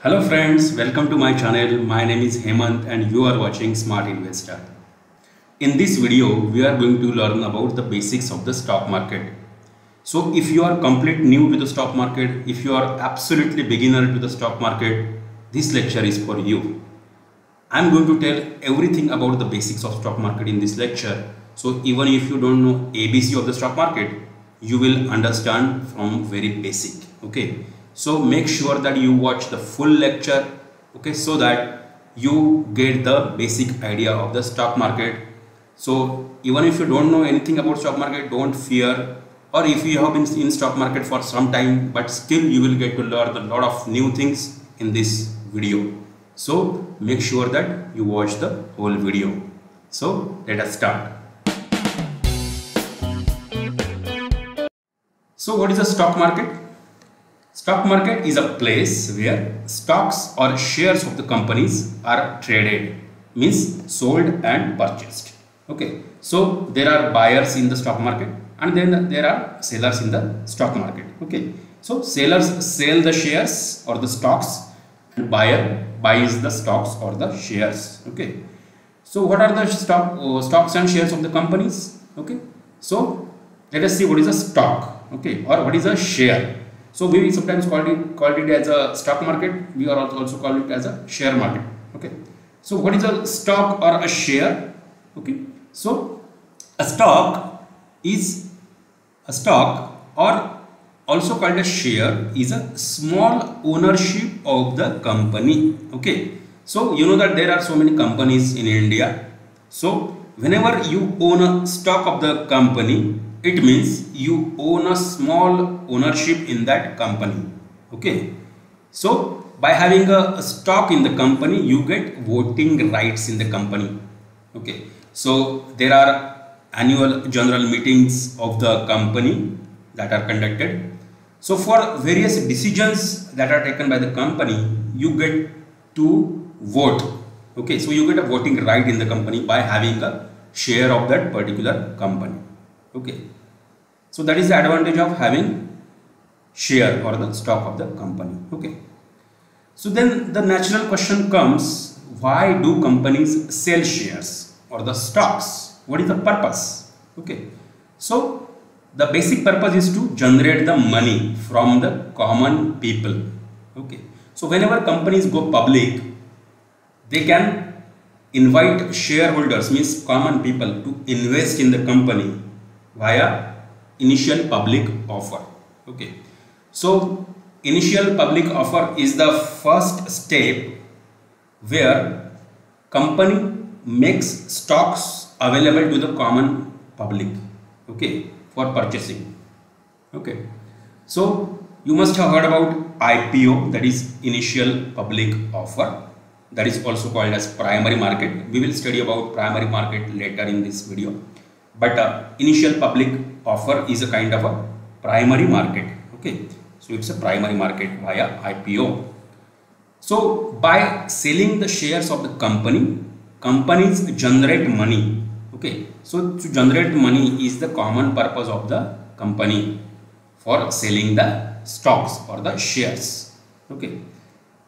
Hello friends, welcome to my channel. My name is Hemant and you are watching Smart Investor. In this video, we are going to learn about the basics of the stock market. So if you are complete new to the stock market, if you are absolutely beginner to the stock market, this lecture is for you. I am going to tell everything about the basics of stock market in this lecture. So even if you don't know ABC of the stock market, you will understand from very basic. Okay. So make sure that you watch the full lecture, okay, so that you get the basic idea of the stock market. So even if you don't know anything about stock market, don't fear, or if you have been in stock market for some time, but still you will get to learn a lot of new things in this video. So make sure that you watch the whole video. So let us start. So what is the stock market? Stock market is a place where stocks or shares of the companies are traded, means sold and purchased. Okay, so there are buyers in the stock market and then there are sellers in the stock market. Okay, so sellers sell the shares or the stocks and buyer buys the stocks or the shares. Okay, so what are the stocks and shares of the companies? Okay, so let us see what is a stock. Okay, or what is a share. So we sometimes called it as a stock market. We are also call it as a share market. Okay. So what is a stock or a share? Okay. So a stock or also called a share is a small ownership of the company. Okay. So you know that there are so many companies in India. So whenever you own a stock of the company, it means you own a small ownership in that company. Okay. So by having a stock in the company, you get voting rights in the company. Okay. So there are annual general meetings of the company that are conducted. So for various decisions that are taken by the company, you get to vote. Okay. So you get a voting right in the company by having a share of that particular company. Okay. So that is the advantage of having share or the stock of the company. Okay. So then the natural question comes, why do companies sell shares or the stocks? What is the purpose? Okay. So the basic purpose is to generate the money from the common people. Okay. So whenever companies go public, they can invite shareholders, means common people, to invest in the company via initial public offer. Okay, so initial public offer is the first step where company makes stocks available to the common public, okay, for purchasing. Okay, so you must have heard about IPO, that is initial public offer, that is also called as primary market. We will study about primary market later in this video, but initial public offer is a kind of a primary market. Okay, so it's a primary market via IPO. So by selling the shares of the company, companies generate money. Okay, so to generate money is the common purpose of the company for selling the stocks or the shares. Okay,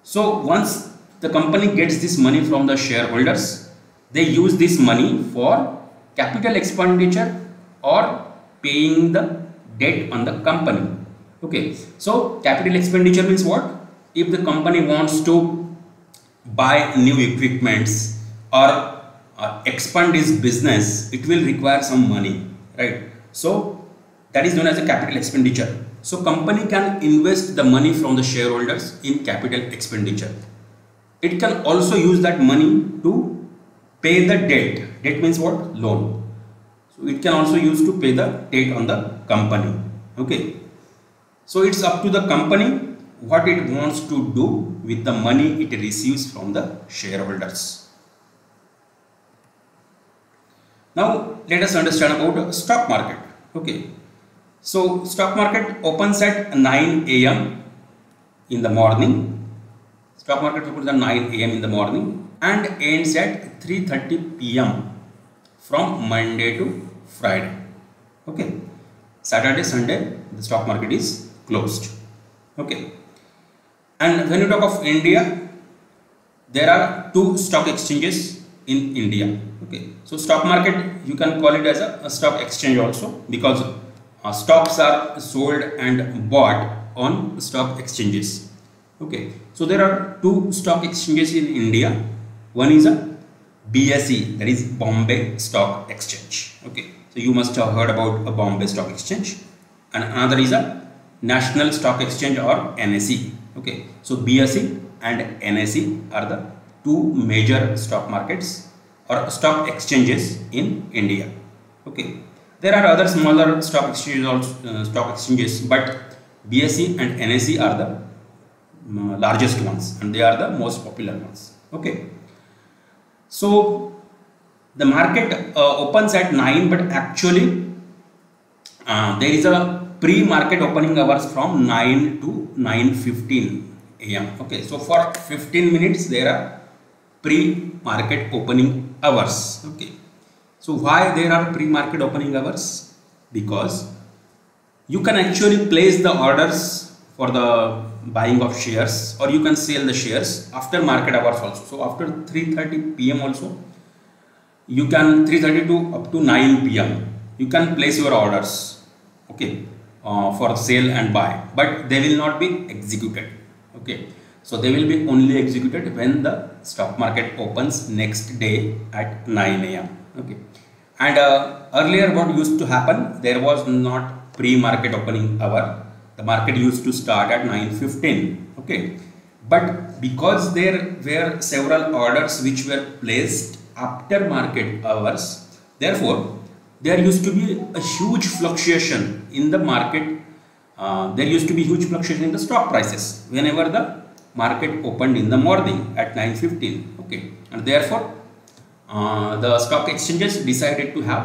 so once the company gets this money from the shareholders, they use this money for capital expenditure or paying the debt on the company. Okay, so capital expenditure means what? If the company wants to buy new equipments or expand its business, it will require some money, right? So that is known as a capital expenditure. So company can invest the money from the shareholders in capital expenditure. It can also use that money to pay the debt. Debt means what? Loan. So it can also use to pay the debt on the company. Okay. So it's up to the company what it wants to do with the money it receives from the shareholders. Now let us understand about stock market. Okay. So stock market opens at 9 a.m. in the morning. Stock market opens at 9 a.m. in the morning and ends at 3:30 p.m. from Monday to Friday. Okay, Saturday, Sunday, the stock market is closed. Okay, And when you talk of India, there are two stock exchanges in India. Okay, so stock market, you can call it as a stock exchange also, because stocks are sold and bought on stock exchanges. Okay, so there are two stock exchanges in India. One is a BSE, that is Bombay Stock Exchange. Okay, so you must have heard about a Bombay Stock Exchange, and another is a National Stock Exchange or NSE. Okay, so BSE and NSE are the two major stock markets or stock exchanges in India. Okay, there are other smaller stock exchanges also, but BSE and NSE are the largest ones, and they are the most popular ones. Okay, so the market opens at 9, but actually there is a pre-market opening hours from 9 to 9:15 a.m. Okay, so for 15 minutes there are pre-market opening hours. Okay, so why there are pre-market opening hours? Because you can actually place the orders for the buying of shares, or you can sell the shares after market hours also. So after 3:30 p.m. also, you can 3:30 to up to 9 p.m. you can place your orders. Okay, for sale and buy, but they will not be executed. Okay, so they will be only executed when the stock market opens next day at 9 a.m. Okay, and earlier what used to happen, there was not pre-market opening hour. The market used to start at 9:15. Okay, but because there were several orders which were placed after market hours, therefore there used to be a huge fluctuation in the market. There used to be huge fluctuation in the stock prices whenever the market opened in the morning at 9:15. Okay, and therefore the stock exchanges decided to have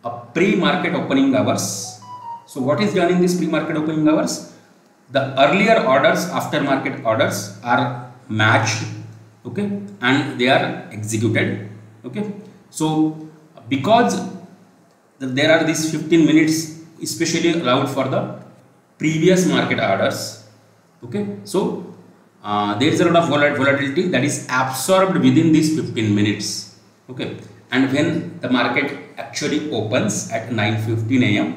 a pre-market opening hours. So what is done in this pre-market opening hours? The earlier orders, after market orders, are matched. Okay, and they are executed. Okay, so because there are these 15 minutes especially allowed for the previous market orders. Okay, so there is a lot of volatility that is absorbed within these 15 minutes. Okay, and when the market actually opens at 9:15 a.m.,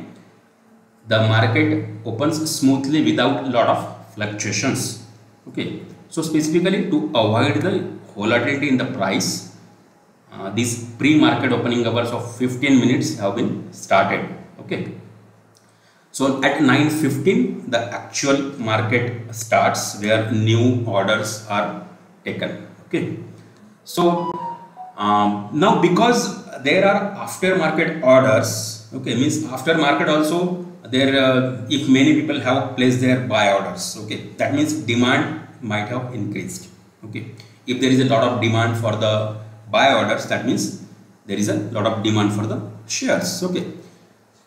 the market opens smoothly without a lot of fluctuations. Okay, so specifically to avoid the volatility in the price, these pre-market opening hours of 15 minutes have been started. Okay, so at 9:15 the actual market starts, where new orders are taken. Okay, so now because there are after market orders, okay, means after market also there if many people have placed their buy orders, okay, that means demand might have increased. Okay, if there is a lot of demand for the buy orders, that means there is a lot of demand for the shares. Okay,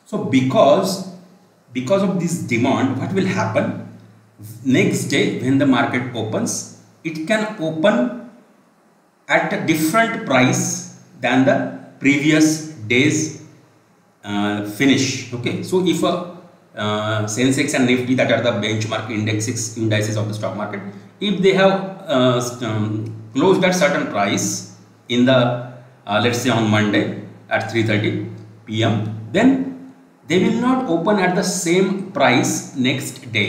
so because of this demand, what will happen next day when the market opens, it can open at a different price than the previous day's finish. Okay, so if Sensex and Nifty, that are the benchmark indices of the stock market, if they have closed at certain price in the let's say on Monday at 3:30 p.m., then they will not open at the same price next day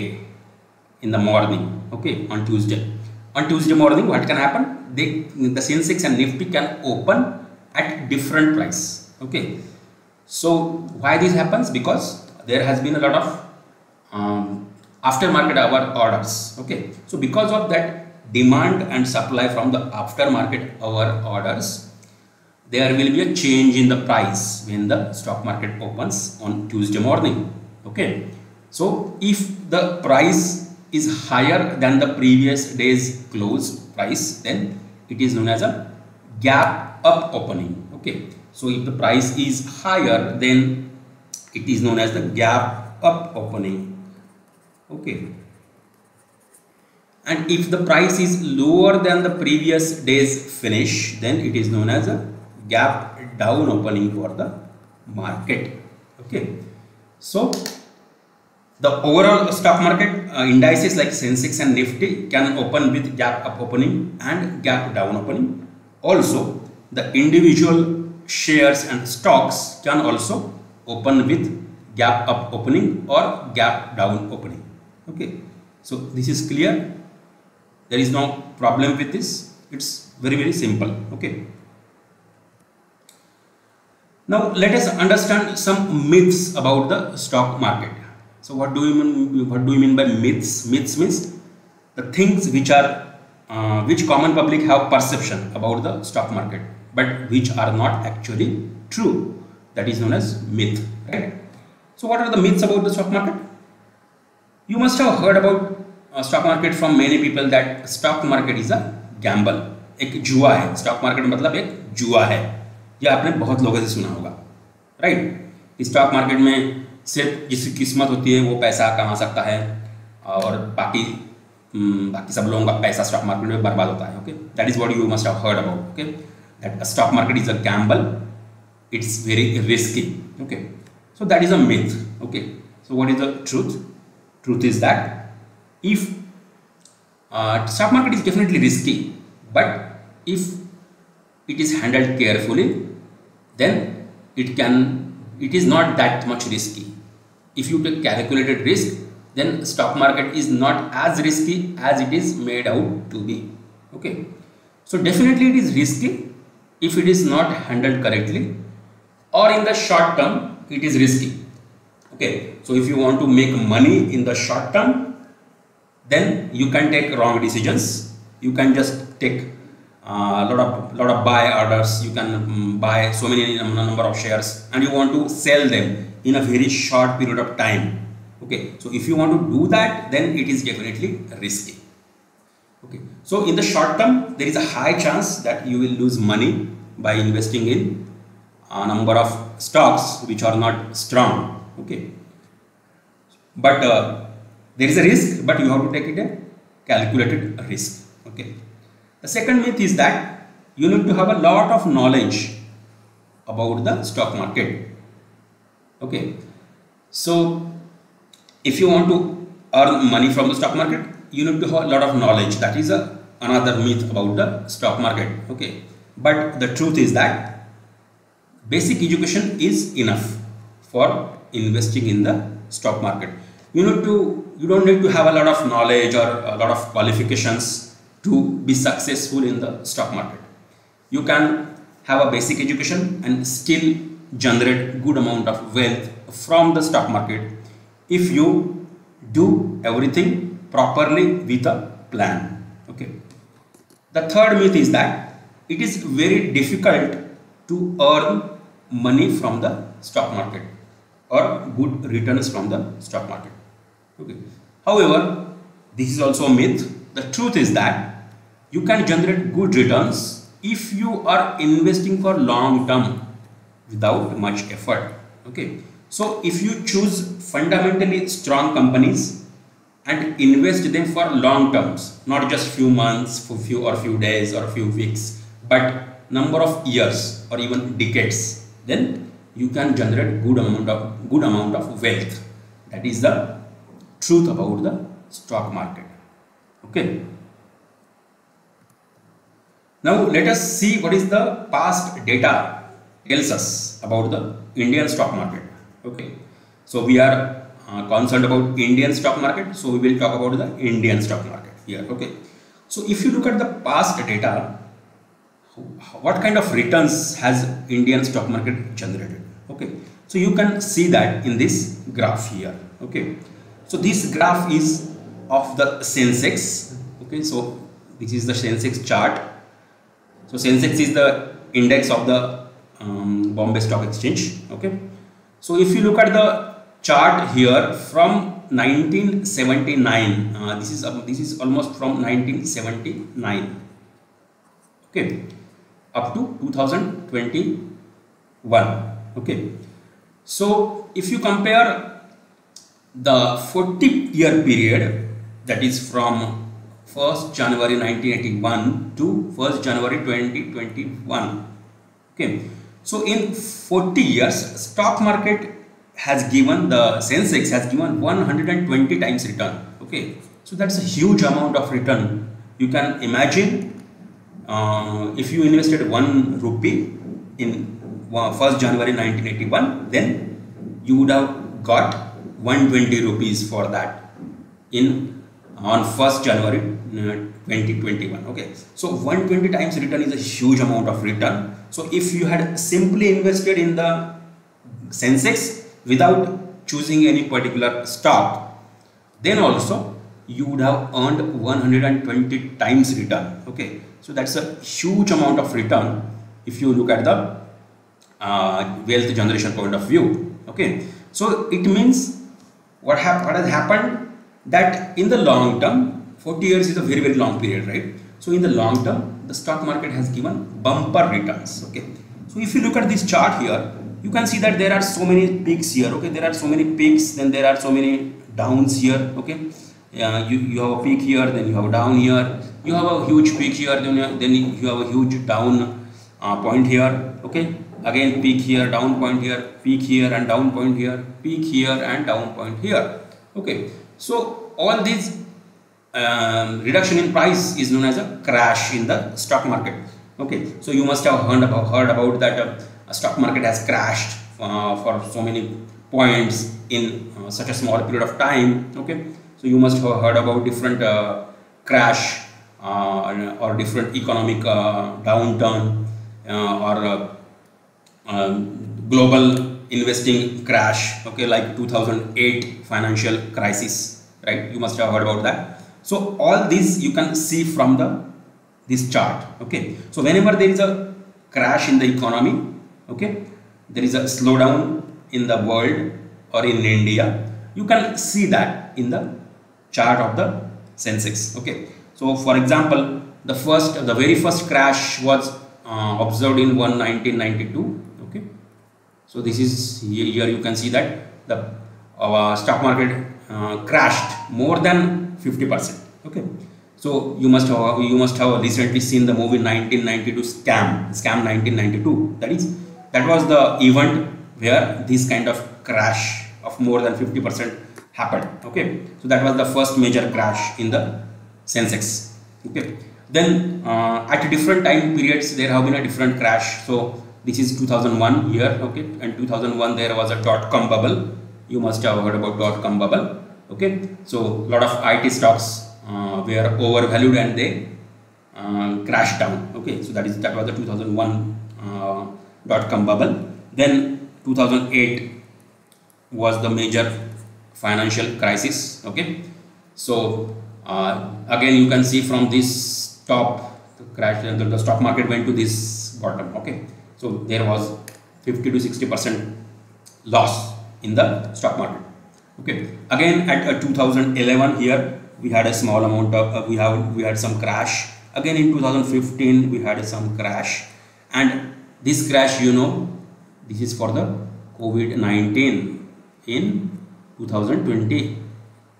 in the morning. Okay, on Tuesday morning, what can happen? The Sensex and Nifty can open at different price. Okay, so why this happens? Because there has been a lot of aftermarket hour orders. Okay, so because of that demand and supply from the aftermarket hour orders, there will be a change in the price when the stock market opens on Tuesday morning. Okay, so if the price is higher than the previous day's close price, then it is known as a gap up opening. Okay, so if the price is higher, then it is known as the gap up opening. Okay, and if the price is lower than the previous day's finish, then it is known as a gap down opening for the market. Okay, so The overall stock market indices like Sensex and Nifty can open with gap up opening and gap down opening. Also, the individual shares and stocks can also open with gap up opening or gap down opening. Okay, so this is clear. There is no problem with this. It's very simple. Okay. Now let us understand some myths about the stock market. So what do you mean by myths? Myths means the things which common public have perception about the stock market, but which are not actually true. That is known as myth, right? So what are the myths about the stock market? You must have heard about stock market from many people that stock market is a gamble. एक जुआ है. Stock market मतलब एक जुआ है. ये आपने बहुत लोगों से सुना होगा, राइट? स्टॉक मार्केट में सिर्फ जिसकी किस्मत होती है वो पैसा कमा सकता है और बाकी सब लोगों का पैसा स्टॉक मार्केट में बर्बाद होता है. Okay, that is what you must have heard about. Okay, that stock market is a gamble, it's very risky. Okay, so that is a myth. Okay, so what is the truth? Truth is that if stock market is definitely risky, but if it is handled carefully, then it is not that much risky. If you take calculated risk, then stock market is not as risky as it is made out to be. Okay, so definitely it is risky if it is not handled correctly, or in the short term it is risky. Okay, so if you want to make money in the short term, then you can take wrong decisions. You can just take lot of buy orders. You can buy so many number of shares and you want to sell them in a very short period of time. Okay, so if you want to do that, then it is definitely risky. Okay, so in the short term there is a high chance that you will lose money by investing in a number of stocks which are not strong. Okay, but there is a risk, but you have to take it a calculated risk. Okay, the second myth is that you need to have a lot of knowledge about the stock market. Okay, so if you want to earn money from the stock market, you need to have a lot of knowledge. That is another myth about the stock market. Okay, but the truth is that basic education is enough for investing in the stock market. You don't need to have a lot of knowledge or a lot of qualifications to be successful in the stock market. You can have a basic education and still generate good amount of wealth from the stock market if you do everything properly with a plan. Okay, the third myth is that it is very difficult to earn money from the stock market or good returns from the stock market. Okay, however, this is also a myth. The truth is that you can generate good returns if you are investing for long term without much effort. Okay, so if you choose fundamentally strong companies and invest them for long terms, not just few months, for few days or few weeks, but number of years or even decades, then you can generate good amount of wealth. That is the truth about the stock market. Okay, now let us see what is the past data tells us about the Indian stock market. Okay, so we are concerned about Indian stock market, so we will talk about the Indian stock market here. Okay, so if you look at the past data, what kind of returns has Indian stock market generated? Okay, so you can see that in this graph here. Okay, so this graph is of the Sensex. Okay, so this is the Sensex chart. So Sensex is the index of the Bombay Stock Exchange. Okay, so if you look at the chart here from 1979, this is almost from 1979. Okay, up to 2021. Okay, so if you compare the 40-year period, that is from 1st January 1981 to 1st January 2021. Okay, so in 40 years stock market has given, the Sensex has given 120 times return. Okay, so that's a huge amount of return. You can imagine, if you invested 1 rupee in 1st January 1981, then you would have got 120 rupees for that in on 1st January 2021. Okay, so 120 times return is a huge amount of return. So if you had simply invested in the Sensex without choosing any particular stock, then also you would have earned 120 times return. Okay, so that's a huge amount of return if you look at the wealth generation point of view. Okay, so it means what has happened, that in the long term, 40 years is a very, very long period, right? So in the long term, the stock market has given bumper returns. Okay, so if you look at this chart here, you can see that there are so many peaks here. Okay, there are so many peaks, then there are so many downs here. Okay, you have a peak here, then you have a down here, you have a huge peak here, then you have a huge down point here. Okay, again peak here, down point here, peak here and down point here, peak here and down point here. Okay, so all these reduction in price is known as a crash in the stock market. Okay, so you must have heard about that stock market has crashed for so many points in such a small period of time. Okay, so you must have heard about different crash or different economic downturn or global investing crash. Okay, like 2008 financial crisis, right? You must have heard about that. So all this you can see from this chart. Okay, so whenever there is a crash in the economy, okay, there is a slowdown in the world or in India, you can see that in the chart of the Sensex. Okay, so for example, the very first crash was observed in 1992. Okay, so this is here you can see that the stock market crashed more than 50%. Okay, so you must have recently seen the movie 1992 Scam 1992. That was the event where this kind of crash of more than 50% happened. Okay, so that was the first major crash in the Sensex. Okay, then at different time periods there have been a different crash. So this is 2001 here. Okay, and 2001 there was a dot-com bubble. You must have heard about dot-com bubble. Okay, so a lot of IT stocks were overvalued and they crashed down. Okay, so that was the 2001 dot-com bubble. Then 2008 was the major financial crisis. Okay, so again you can see from this top, the crash, the stock market went to this bottom. Okay, so there was 50 to 60% loss in the stock market. Okay, again at 2011 here we had a small amount of we had some crash. Again in 2015 we had some crash, and this crash, this is for the COVID-19 in 2020.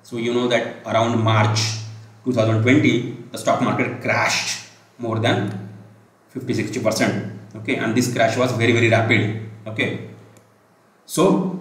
So you know that around March 2020 the stock market crashed more than 50-60%. Okay, and this crash was very, very rapid. Okay, so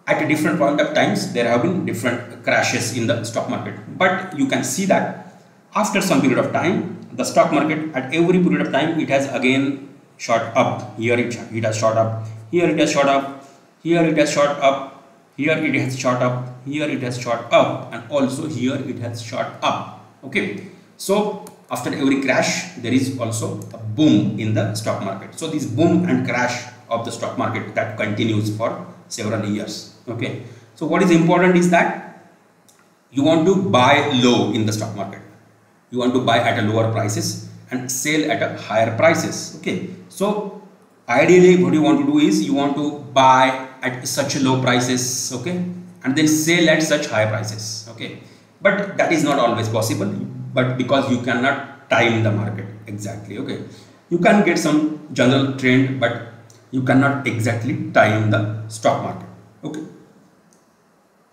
at a different point of times there have been different crashes in the stock market, but you can see that after some period of time the stock market, at every period of time, it has again shot up. Here it has shot up, here it has shot up, here it has shot up, here it has shot up, here it has shot up, and also here it has shot up. Okay, so after every crash there is also a boom in the stock market. So this boom and crash of the stock market, that continues for several years. Okay, so what is important is that you want to buy low in the stock market. You want to buy at a lower prices and sell at a higher prices. Okay, so ideally what you want to do is you want to buy at such low prices, okay, and then sell at such high prices. Okay, but that is not always possible, but because you cannot time the market exactly. Okay, you can get some general trend, but you cannot exactly time the stock market. Okay,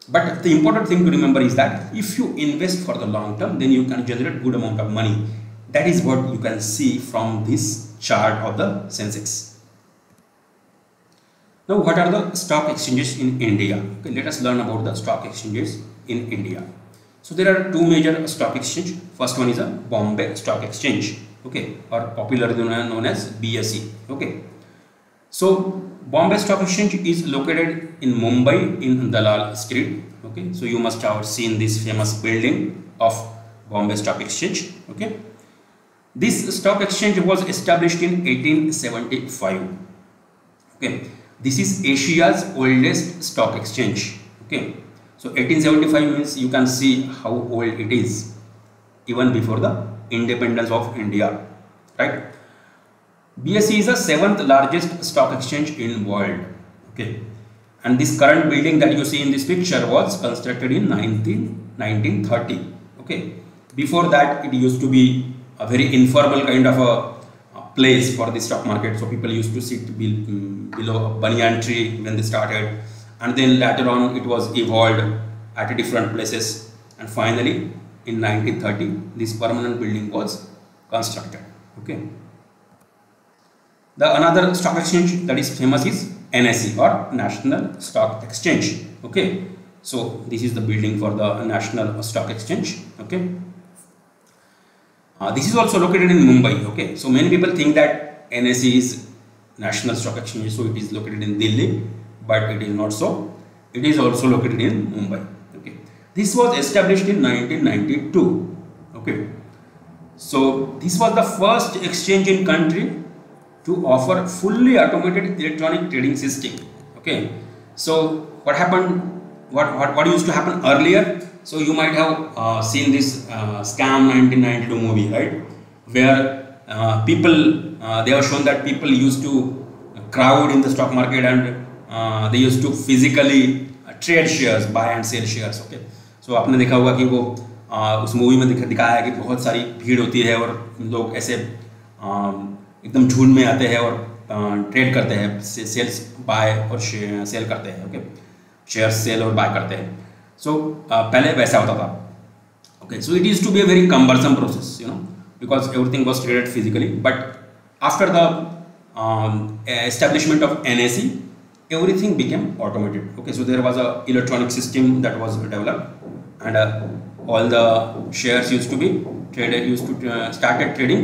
but the important thing to remember is that if you invest for the long term, then you can generate good amount of money. That is what you can see from this chart of the Sensex. Now, what are the stock exchanges in India? Okay, let us learn about the stock exchanges in India. So there are two major stock exchange. First one is a Bombay Stock Exchange, okay, or popularly known as BSE. Okay, so Bombay Stock Exchange is located in Mumbai in Dalal Street. Okay, so you must have seen this famous building of Bombay Stock Exchange. Okay, this stock exchange was established in 1875. Okay, this is Asia's oldest stock exchange. Okay, so 1875 means you can see how old it is, even before the independence of India, right? BSE is the seventh largest stock exchange in world. Okay, and this current building that you see in this picture was constructed in 1930. Okay, before that it used to be a very informal kind of a place for the stock market. So people used to sit below a banyan tree when they started, and then later on it was evolved at different places, and finally in 1930 this permanent building was constructed. Okay. The another stock exchange that is famous is NSE, or National Stock Exchange. Okay, so this is the building for the National Stock Exchange. Okay, this is also located in Mumbai. Okay, so many people think that NSE is National Stock Exchange, so it is located in Delhi, but it is not so. It is also located in Mumbai. Okay, this was established in 1992. Okay, so this was the first exchange in country to offer fully automated electronic trading system. Okay, so what happened, what used to happen earlier? So you might have seen this Scam 1992 movie, right, where people they have shown that people used to crowd in the stock market, and they used to physically trade shares, buy and sell shares. Okay, so आपने देखा होगा कि वो उस movie में दिखाया है कि बहुत सारी भीड़ होती है और लोग ऐसे एकदम झुंड में आते हैं और ट्रेड करते हैं, सेल्स बाय और सेल करते हैं. ओके, शेयर सेल और बाय करते हैं. सो पहले वैसा होता था. Okay, so it used to be a very cumbersome process, you know, because everything was traded physically. But after the establishment of NSE, everything became automated. Okay, so there was a electronic system that was developed, and all the shares used to be traded, started trading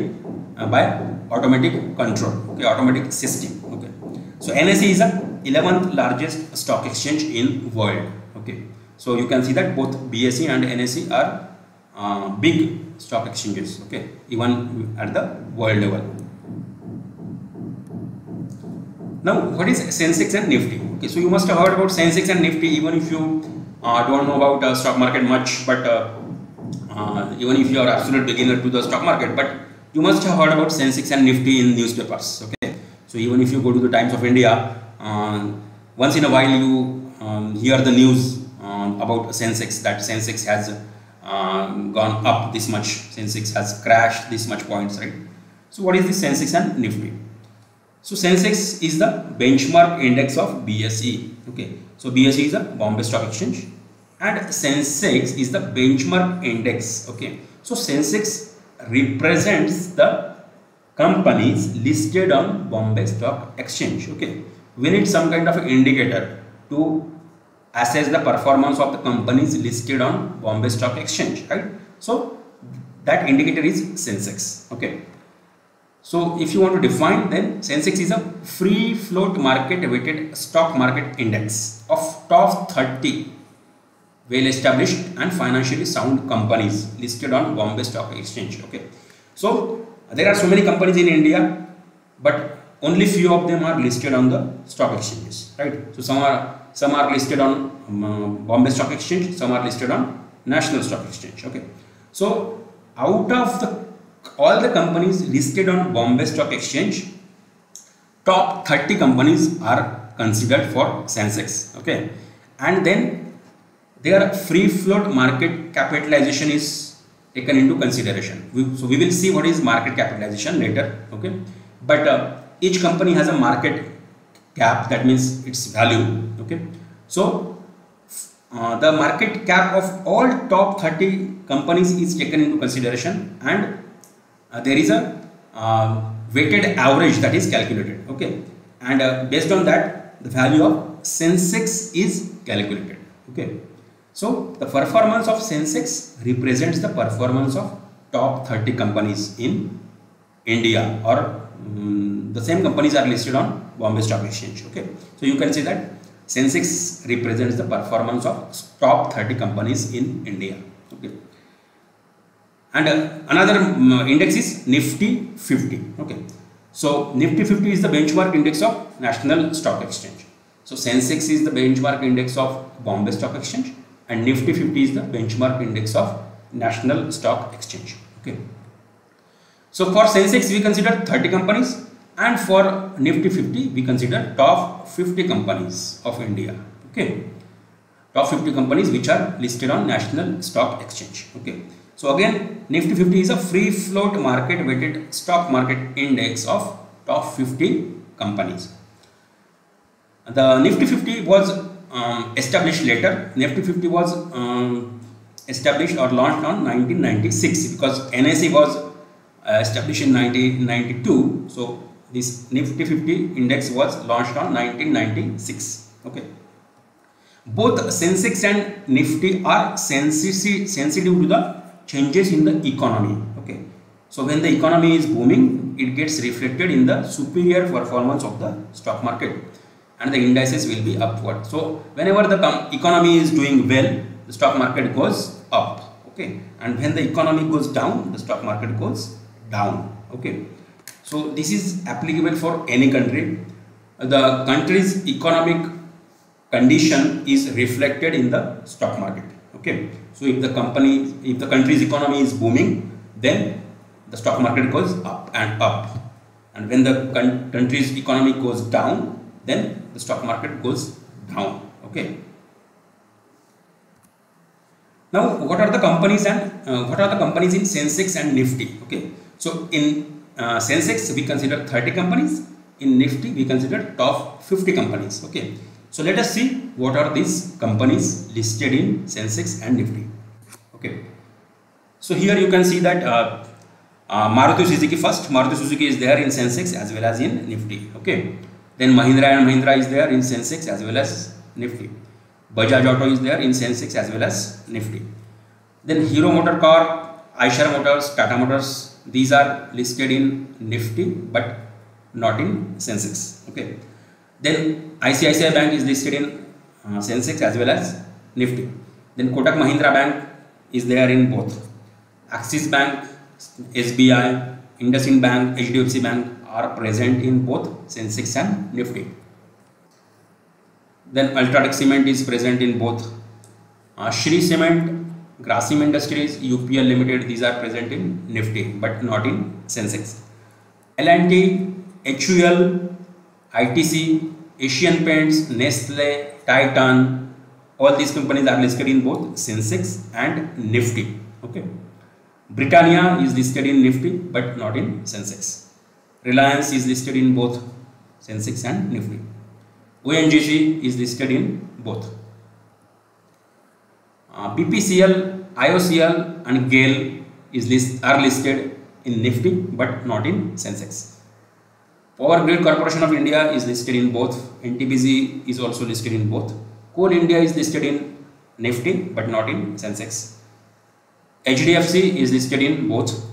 by automatic control. Okay, automatic system. Okay, so NSE is the 11th largest stock exchange in world. Okay, so you can see that both BSE and NSE are big stock exchanges. Okay, even at the world level. Now, what is Sensex and Nifty? Okay, so you must have heard about Sensex and Nifty, even if you don't know about stock market much, but even if you are absolute beginner to the stock market, but you must have heard about Sensex and Nifty in newspapers. Okay, so even if you go to the Times of India, once in a while you hear the news about Sensex, that Sensex has gone up this much, Sensex has crashed this much points, right? So what is the Sensex and Nifty? So Sensex is the benchmark index of BSE. Okay, so BSE is a Bombay Stock Exchange, and Sensex is the benchmark index. Okay, so Sensex represents the companies listed on Bombay Stock Exchange. Okay, we need some kind of indicator to assess the performance of the companies listed on Bombay Stock Exchange, right? So that indicator is Sensex. Okay, so if you want to define, then Sensex is a free float market weighted stock market index of top 30 well established and financially sound companies listed on Bombay Stock Exchange. Okay, so there are so many companies in India, but only few of them are listed on the stock exchanges, right? So some are listed on Bombay Stock Exchange, some are listed on National Stock Exchange. Okay, so out of all the companies listed on Bombay Stock Exchange, top 30 companies are considered for Sensex. Okay, and then their free float market capitalization is taken into consideration. So we will see what is market capitalization later. Okay, but each company has a market cap, that means its value. Okay, so the market cap of all top 30 companies is taken into consideration, and there is a weighted average that is calculated. Okay, and based on that the value of Sensex is calculated. Okay. So the performance of Sensex represents the performance of top 30 companies in India, or the same companies are listed on Bombay Stock Exchange. Okay. So you can see that Sensex represents the performance of top 30 companies in India. Okay. And another index is Nifty 50. Okay. So Nifty 50 is the benchmark index of National Stock Exchange. So Sensex is the benchmark index of Bombay Stock Exchange, and Nifty 50 is the benchmark index of National Stock Exchange. Okay. So for Sensex we consider 30 companies, and for Nifty 50 we consider top 50 companies of India. Okay. Top 50 companies which are listed on National Stock Exchange. Okay. So again, Nifty 50 is a free float market weighted stock market index of top 50 companies. The Nifty 50 was established later. Nifty 50 was established or launched on 1996, because NSE was established in 1992. So this Nifty 50 index was launched on 1996. Okay. Both Sensex and Nifty are sensitive to the changes in the economy. Okay. So when the economy is booming, it gets reflected in the superior performance of the stock market, and the indices will be upward. So whenever the economy is doing well, the stock market goes up. Okay. And when the economy goes down, the stock market goes down. Okay. So this is applicable for any country. The country's economic condition is reflected in the stock market. Okay. So if the country's economy is booming, then the stock market goes up and up, and when the country's economy goes down, then the stock market goes down. Okay. Now what are the companies in Sensex and Nifty? Okay. So in Sensex we consider 30 companies, in Nifty we consider top 50 companies. Okay. So let us see what are these companies listed in Sensex and Nifty. Okay. So here you can see that Maruti Suzuki first. Maruti Suzuki is there in Sensex as well as in Nifty. Okay. Then Mahindra and Mahindra is there in Sensex as well as Nifty. Bajaj Auto is there in Sensex as well as Nifty. Then Hero Motorcar, Eicher Motors, Tata Motors, these are listed in Nifty but not in Sensex. Okay. Then ICICI Bank is listed in Sensex as well as Nifty. Then Kotak Mahindra Bank is there in both. Axis Bank, SBI, IndusInd Bank, HDFC Bank are present in both Sensex and Nifty. Then Ultratech Cement is present in both. Shree Cement, Grasim Industries, UPL Limited, these are present in Nifty but not in Sensex. L&T, HUL, ITC, Asian Paints, Nestle, Titan, all these companies are listed in both Sensex and Nifty. Okay. Britannia is listed in Nifty but not in Sensex. Reliance is listed in both Sensex and Nifty. ONGC is listed in both. BPCL, IOCL and GAIL are listed in Nifty but not in Sensex. Power Grid Corporation of India is listed in both. NTPC is also listed in both. Coal India is listed in Nifty but not in Sensex. HDFC is listed in both.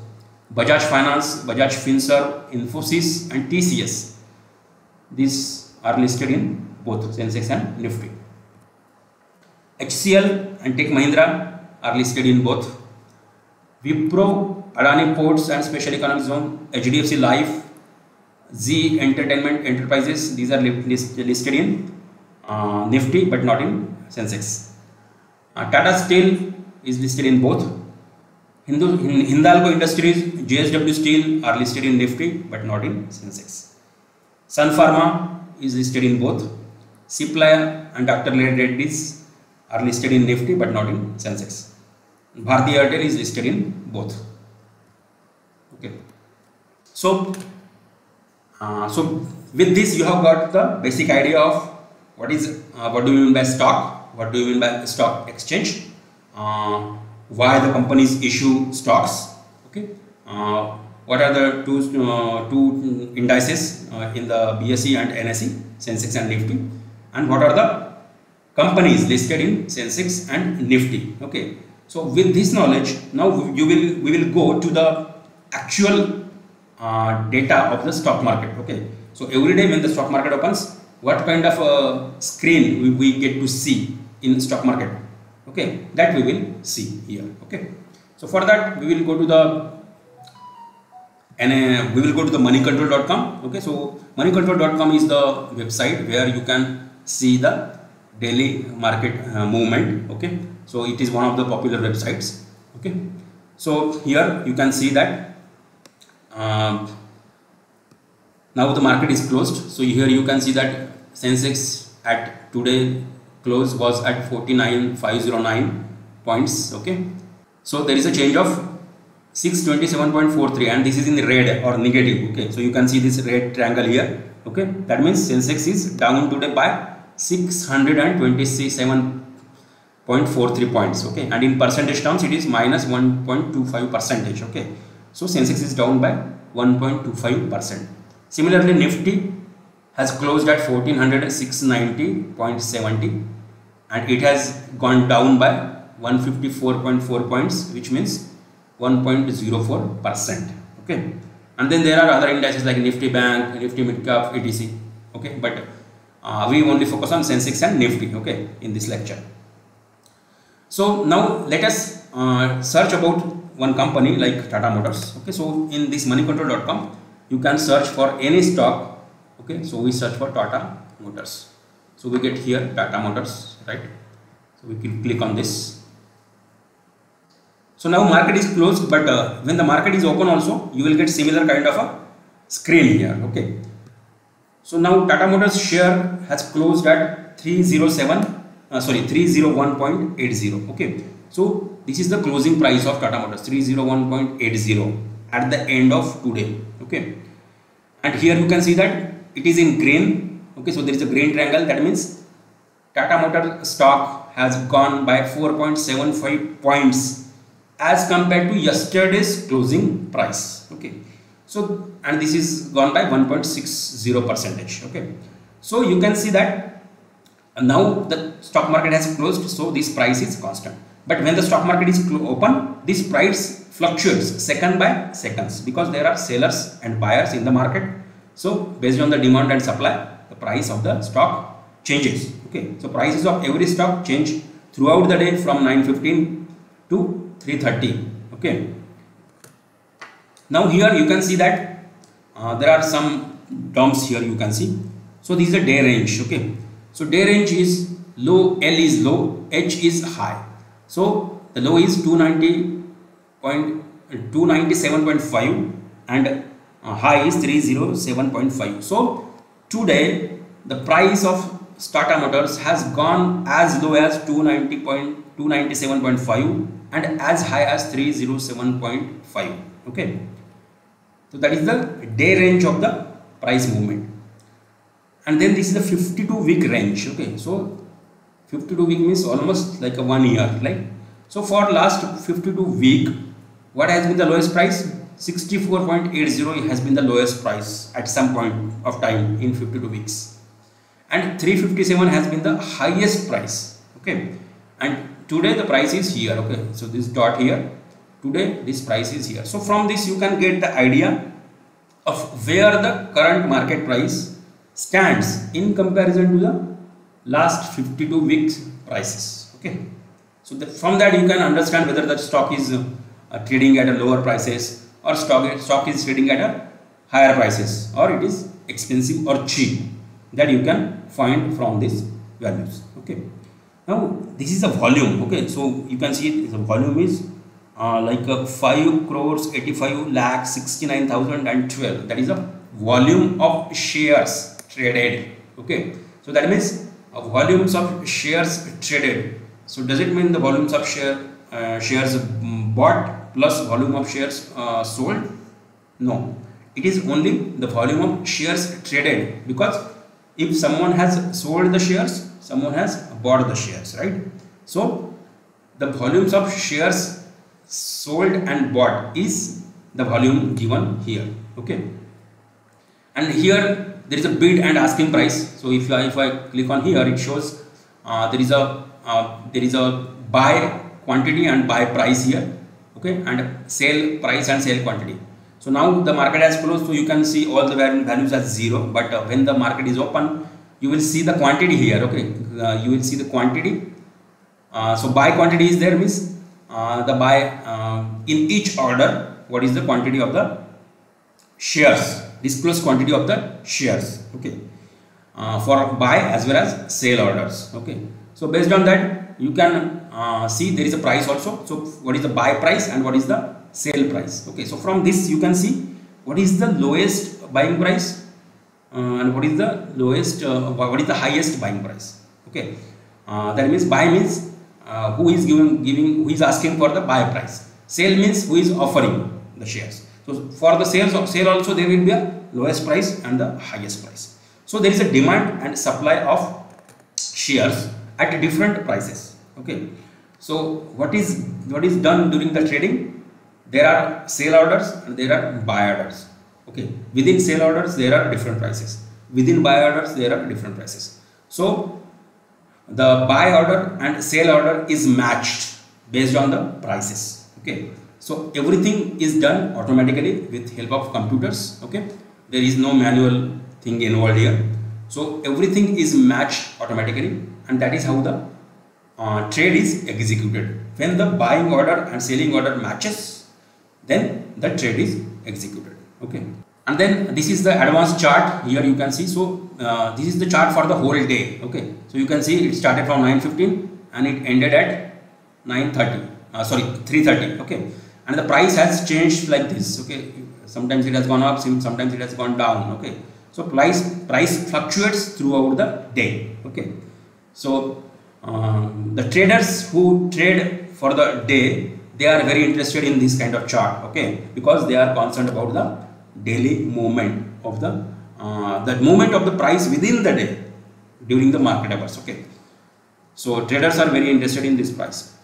Bajaj Finance, Bajaj Finserv, Infosys and TCS, these are listed in both Sensex and Nifty. HCL and Tech Mahindra are listed in both. Wipro, Adani Ports and Special Economic Zone, HDFC Life, Z Entertainment Enterprises, these are listed in Nifty but not in Sensex. Tata Steel is listed in both. Hindalco Industries, JSW Steel are listed in Nifty but not in Sensex. Sun Pharma is listed in both. Cipla and Dr. Reddy's are listed in Nifty but not in Sensex. Bharti Airtel is listed in both. Okay. So with this you have got the basic idea of what do you mean by stock, what do you mean by stock exchange, why the companies issue stocks. Okay. What are the two indices in the BSE and NSE, Sensex and Nifty, and what are the companies listed in Sensex and Nifty. Okay, so with this knowledge, now we will go to the actual data of the stock market. Okay, so every day when the stock market opens, what kind of screen we get to see in the stock market? Okay, that we will see here. Okay, so for that we will go to the moneycontrol.com. Okay, so moneycontrol.com is the website where you can see the daily market movement. Okay, so it is one of the popular websites. Okay, so here you can see that now the market is closed. So here you can see that Sensex at today close was at 49,509 points. Okay, so there is a change of 627.43, and this is in the red or negative. Okay, so you can see this red triangle here. Okay, that means Sensex is down today by 627.43 points. Okay, and in percentage terms it is minus 1.25%. Okay, so Sensex is down by 1.25%. Similarly, Nifty has closed at 1406.90.70, and it has gone down by 154.4 points, which means 1.04%. Okay, and then there are other indices like Nifty Bank, Nifty Midcap, etc. Okay, but we only focus on Sensex and Nifty. Okay, in this lecture. So now let us search about one company like Tata Motors. Okay, so in this moneycontrol.com you can search for any stock. Okay, so we search for Tata Motors. So we get here Tata Motors, right? So we can click on this. So now market is closed, but when the market is open also, you will get similar kind of a screen here. Okay, so now Tata Motors share has closed at 301.80. Okay, so this is the closing price of Tata Motors, 301.80 at the end of today. Okay, and here you can see that it is in green. Okay, so there is a green triangle. That means Tata Motor stock has gone by 4.75 points as compared to yesterday's closing price. Okay, so and this is gone by 1.60%. Okay, so you can see that now the stock market has closed, so this price is constant. But when the stock market is open, this price fluctuates second by seconds because there are sellers and buyers in the market. So based on the demand and supply, the price of the stock changes. Okay, so prices of every stock change throughout the day from 9:15 to 3:30. Okay, now here you can see that there are some terms here you can see. So this is a day range. Okay, so day range is low, L is low, H is high. So the low is 297.5 and high is 307.5. So today the price of Tata Motors has gone as low as 297.5 and as high as 307.5. Okay, so that is the day range of the price movement. And then this is the 52-week range. Okay, so 52 week means almost like a 1 year. Like, so for last 52 week, what has been the lowest price? 64.80 has been the lowest price at some point of time in 52 weeks, and 357 has been the highest price. Okay, and today the price is here. Okay, so this dot here, today this price is here. So from this you can get the idea of where the current market price stands in comparison to the last 52 weeks prices. Okay, so from that you can understand whether the stock is trading at a lower prices or stock is trading at a higher prices, or it is expensive or cheap. That you can find from these values. Okay, now this is the volume. Okay, so you can see the volume is like 5 crores 85 lakh 69,012. That is the volume of shares traded. Okay, so that means volumes of shares traded. So does it mean the volumes of shares bought plus volume of shares sold? No, it is only the volume of shares traded, because if someone has sold the shares, someone has bought the shares, right? So the volumes of shares sold and bought is the volume given here. Okay, and here there is a bid and asking price. So if I click on here, it shows there is a buy quantity and buy price here, okay, and sell price and sell quantity. So now the market has closed, so you can see all the values as 0, but when the market is open, you will see the quantity here, okay. You will see the quantity. So buy quantity is there, means the buy in each order, what is the quantity of the shares, disclosed quantity of the shares, okay, for buy as well as sell orders, okay. So based on that, you can see there is a price also. So what is the buy price and what is the sell price, okay. So from this you can see what is the lowest buying price and what is the lowest what is the highest buying price, okay. That means buy means who is who is asking for the buy price. Sell means who is offering the shares. So for the sale also, there will be a lowest price and the highest price. So there is a demand and supply of shares at different prices, okay. So what is done during the trading? There are sale orders and there are buy orders, okay. Within sale orders there are different prices, within buy orders there are different prices. So the buy order and sale order is matched based on the prices, okay. So everything is done automatically with help of computers, okay. There is no manual thing involved here. So everything is matched automatically, and that is how the trade is executed. When the buying order and selling order matches, then the trade is executed, okay. And then this is the advanced chart. Here you can see. So this is the chart for the whole day, okay. So you can see it started from 9:15 and it ended at 3:30, okay. And the price has changed like this, okay. Sometimes it has gone up, sometimes it has gone down, okay. So price fluctuates throughout the day, okay. So the traders who trade for the day, they are very interested in this kind of chart, okay, because they are concerned about the daily movement of the movement of the price within the day during the market hours, okay. So traders are very interested in this price.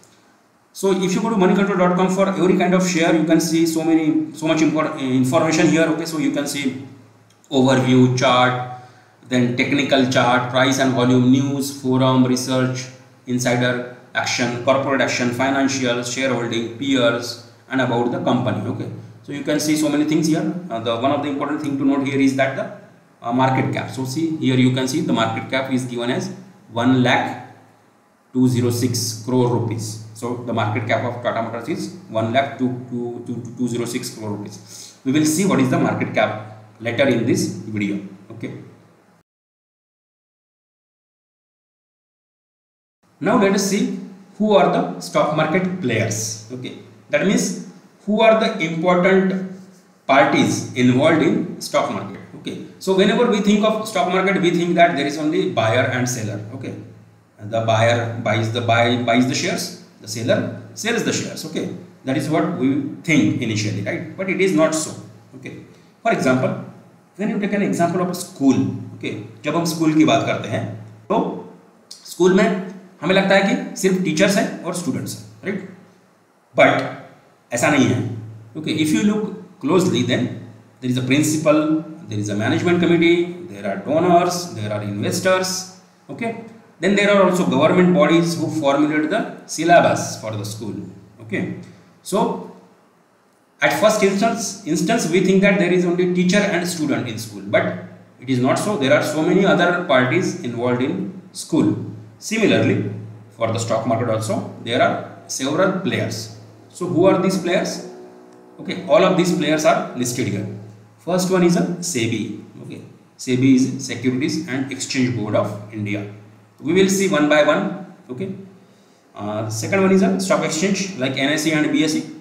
So if you go to moneycontrol.com, for every kind of share you can see so much important information here, okay. So you can see overview chart, then technical chart, price and volume, news, forum, research, insider action, corporate action, financial, shareholding, peers, and about the company, okay. So you can see so many things here. One of the important thing to note here is that the market cap. So see here you can see the market cap is given as 1,206 crore rupees. So the market cap of Tata Motors is 1,206 crore rupees. We will see what is the market cap later in this video, okay. Now let us see who are the stock market players, okay. That means who are the important parties involved in stock market, okay. So whenever we think of stock market, we think that there is only buyer and seller, okay. And the buyer buys the shares, the seller sells the shares, okay. That is what we think initially, right? But it is not so, okay. For example, when you take an example of a school, okay, जब हम school की बात करते हैं तो school में हमें लगता है कि सिर्फ टीचर्स हैं और स्टूडेंट्स हैं, राइट? बट ऐसा नहीं है, okay. If you look closely, then there is a principal, there is a management committee, there are donors, there are investors, okay. Then there are also government bodies who formulate the syllabus for the school, okay. So at first instance we think that there is only teacher and student in school, but it is not so. There are so many other parties involved in school. Similarly, for the stock market also there are several players. So who are these players? Okay, all of these players are listed here. First one is a SEBI, okay. SEBI is Securities and Exchange Board of India. We will see one by one, okay. Second one is a stock exchange like NSE and BSE.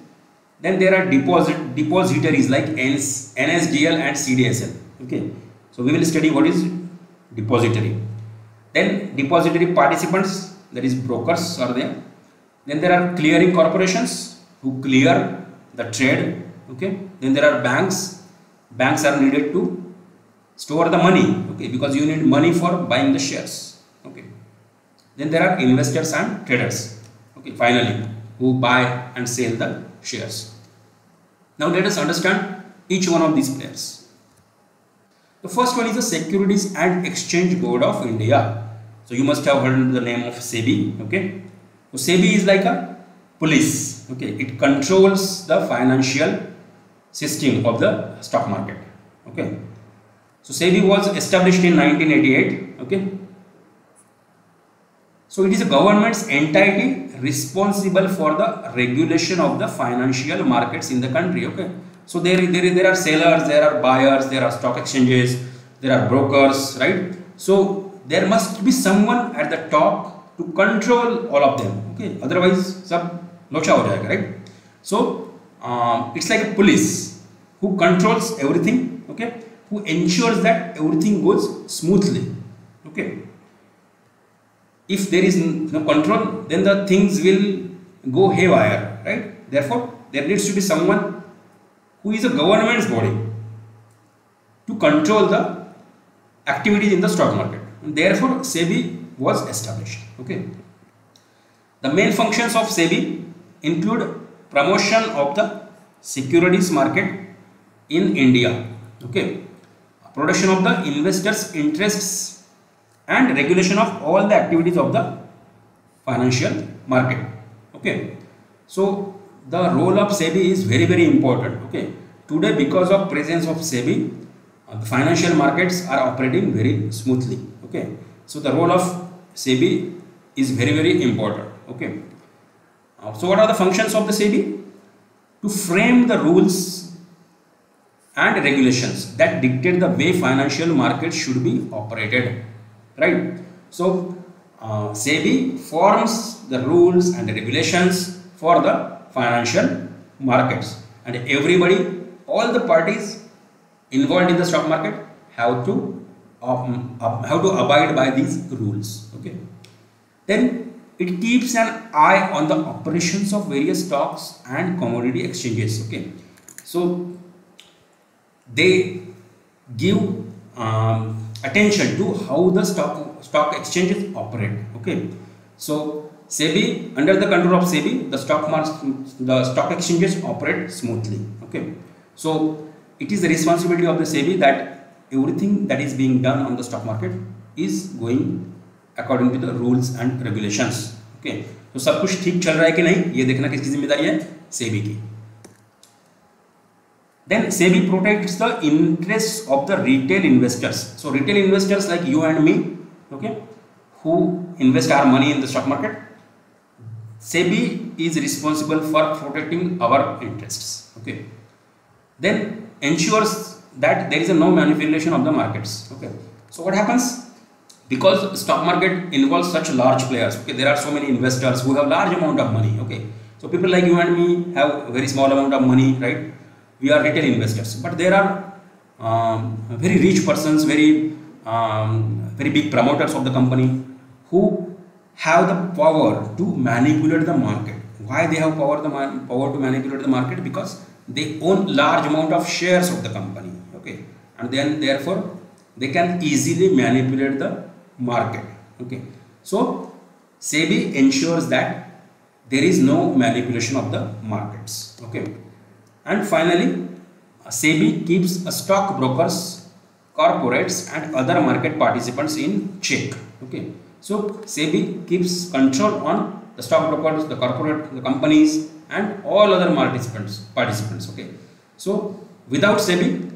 Then there are depositories like NSDL and CDSL, okay. So we will study what is depository. Then depository participants, that is brokers, are there. Then there are clearing corporations who clear the trade, okay. Then there are banks are needed to store the money, okay, because you need money for buying the shares, okay. Then there are investors and traders, okay, finally, who buy and sell the shares. Now let us understand each one of these players. The first one is the Securities and Exchange Board of India. So you must have heard the name of SEBI. Okay, so SEBI is like a police. Okay, it controls the financial system of the stock market. Okay, so SEBI was established in 1988. Okay, so it is a government's entity responsible for the regulation of the financial markets in the country. Okay, so there are sellers, there are buyers, there are stock exchanges, there are brokers, right? So there must be someone at the top to control all of them. Okay, otherwise सब लोचा हो जाएगा, right? So it's like a police who controls everything. Okay, who ensures that everything goes smoothly. Okay, if there is no control, then the things will go haywire, right? Therefore there needs to be someone who is a government's body to control the activities in the stock market. And therefore SEBI was established. Okay, the main functions of SEBI include promotion of the securities market in India. Okay, protection of the investors' interests and regulation of all the activities of the financial market. Okay, so the role of SEBI is very important. Okay, today because of presence of SEBI, the financial markets are operating very smoothly. Okay, so the role of SEBI is very important. Okay, so what are the functions of the SEBI? To frame the rules and regulations that dictate the way financial markets should be operated, right? So SEBI forms the rules and the regulations for the financial markets, and everybody, all the parties involved in the stock market have to abide by these rules. Okay, then it keeps an eye on the operations of various stocks and commodity exchanges. Okay, so they give attention to how the stock exchanges operate. Okay, so SEBI, under the control of SEBI, the stock exchanges operate smoothly. Okay, so it is the responsibility of the SEBI that everything that is being done on the stock market is going according to the rules and regulations. Okay, तो सब कुछ ठीक चल रहा है कि नहीं, ये देखना किसकी जिम्मेदारी है? SEBI की. Then SEBI protects the interests of the retail investors. So retail investors like you and me, okay, who invest our money in the stock market, SEBI is responsible for protecting our interests. Okay, then ensures that there is no manipulation of the markets. Okay, so what happens? Because stock market involves such large players. Okay, there are so many investors who have large amount of money. Okay, so people like you and me have a very small amount of money, right? We are retail investors, but there are very rich persons, very big promoters of the company who have the power to manipulate the market. Why they have power to manipulate the market? Because they own large amount of shares of the company. Okay, and then therefore they can easily manipulate the market. Okay, so SEBI ensures that there is no manipulation of the markets. Okay, and finally SEBI keeps stockbrokers, corporates and other market participants in check. Okay, so SEBI keeps control on the stockbrokers, the corporate, the companies and all other participants. Okay, so without SEBI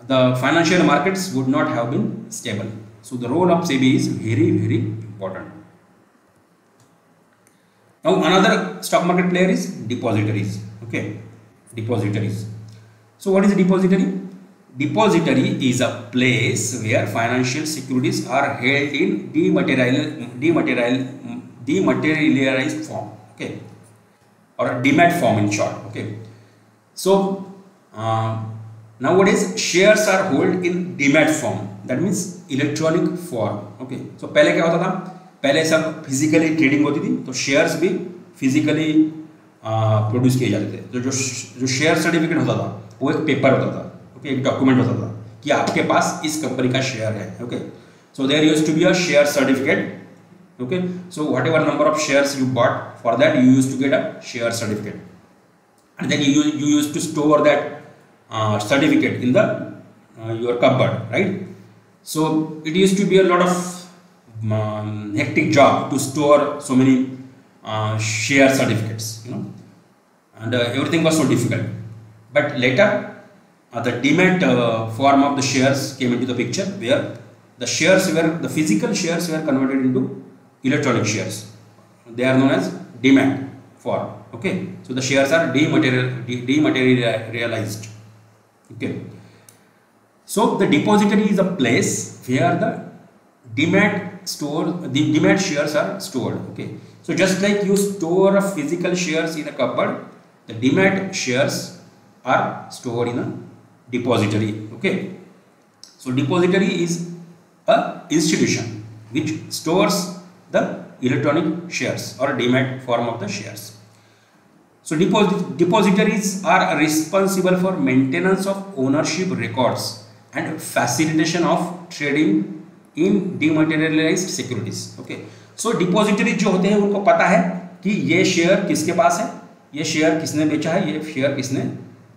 the financial markets would not have been stable. So the role of SEBI is very important. Now another stock market player is depositories. Okay, depositories. So what is a depository? Depository is a place where financial securities are held in dematerialized form. Okay, or demat form in short. Okay, so nowadays shares are held in demat form, that means electronic form. Okay, so पहले क्या होता था? पहले सब physically trading होती थी, तो shares भी फिजिकली प्रोड्यूस किए जाते थे. तो जो शेयर सर्टिफिकेट होता था वो एक पेपर होता था. ओके, एक डॉक्यूमेंट होता था कि आपके पास इस कंपनी का शेयर है. Okay, so there used to be a share certificate. Okay, so whatever number of shares you bought, for that you used to get a share certificate, and then you used to store that certificate in the your cupboard, right? So it used to be a lot of hectic job to store so many share certificates, and everything was so difficult. But later, the demat form of the shares came into the picture, where the physical shares were converted into electronic shares. They are known as demat form. Okay, so the shares are dematerialized. Okay, so the depository is a place where the demat shares are stored. Okay, so just like you store a physical shares in a cupboard, the demat shares are stored in a depository. Okay, so depository is a institution which stores the electronic shares or demat form of the shares. So depositories are responsible for maintenance of ownership records and facilitation of trading in dematerialized securities. Okay, so depository जो होते हैं उनको पता है कि ये share किसके पास है, ये शेयर किसने बेचा है, ये शेयर किसने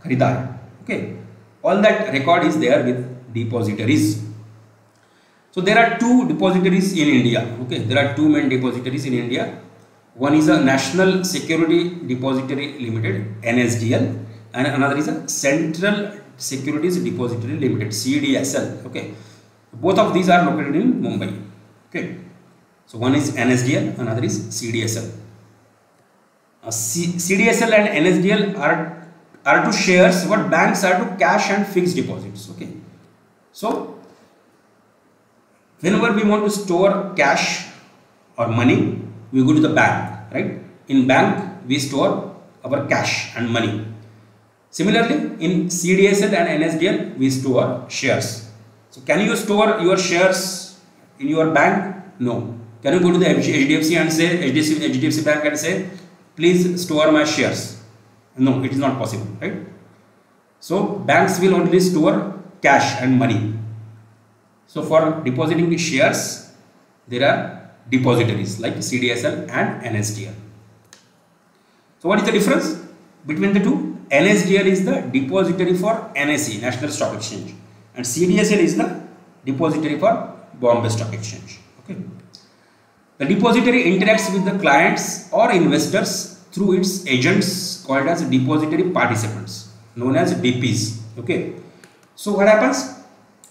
खरीदा है. Okay, all that record is there with depositories. So there are two depositories in India. Okay, there are two main depositories in India. One is a National Security Depository Limited (NSDL), and another is a Central Securities Depository Limited (CDSL). Okay, both of these are located in Mumbai. Okay, so one is NSDL, another is CDSL. CDSL and NSDL are to shares what banks are to cash and fixed deposits. Okay, so whenever we want to store cash or money, we go to the bank, right? In bank we store our cash and money. Similarly, in CDSL and NSDL we store shares. So can you store your shares in your bank? No. Can you go to the HDFC and say HDFC Bank and say, please store my shares? No, it is not possible, right? So banks will only store cash and money. So for depositing the shares, there are depositories like CDSL and NSDL. So what is the difference between the two? NSDL is the depository for NSE, National Stock Exchange, and CDSL is the depository for Bombay Stock Exchange. Okay, the depository interacts with the clients or investors through its agents called as depository participants, known as DPs. Okay, so what happens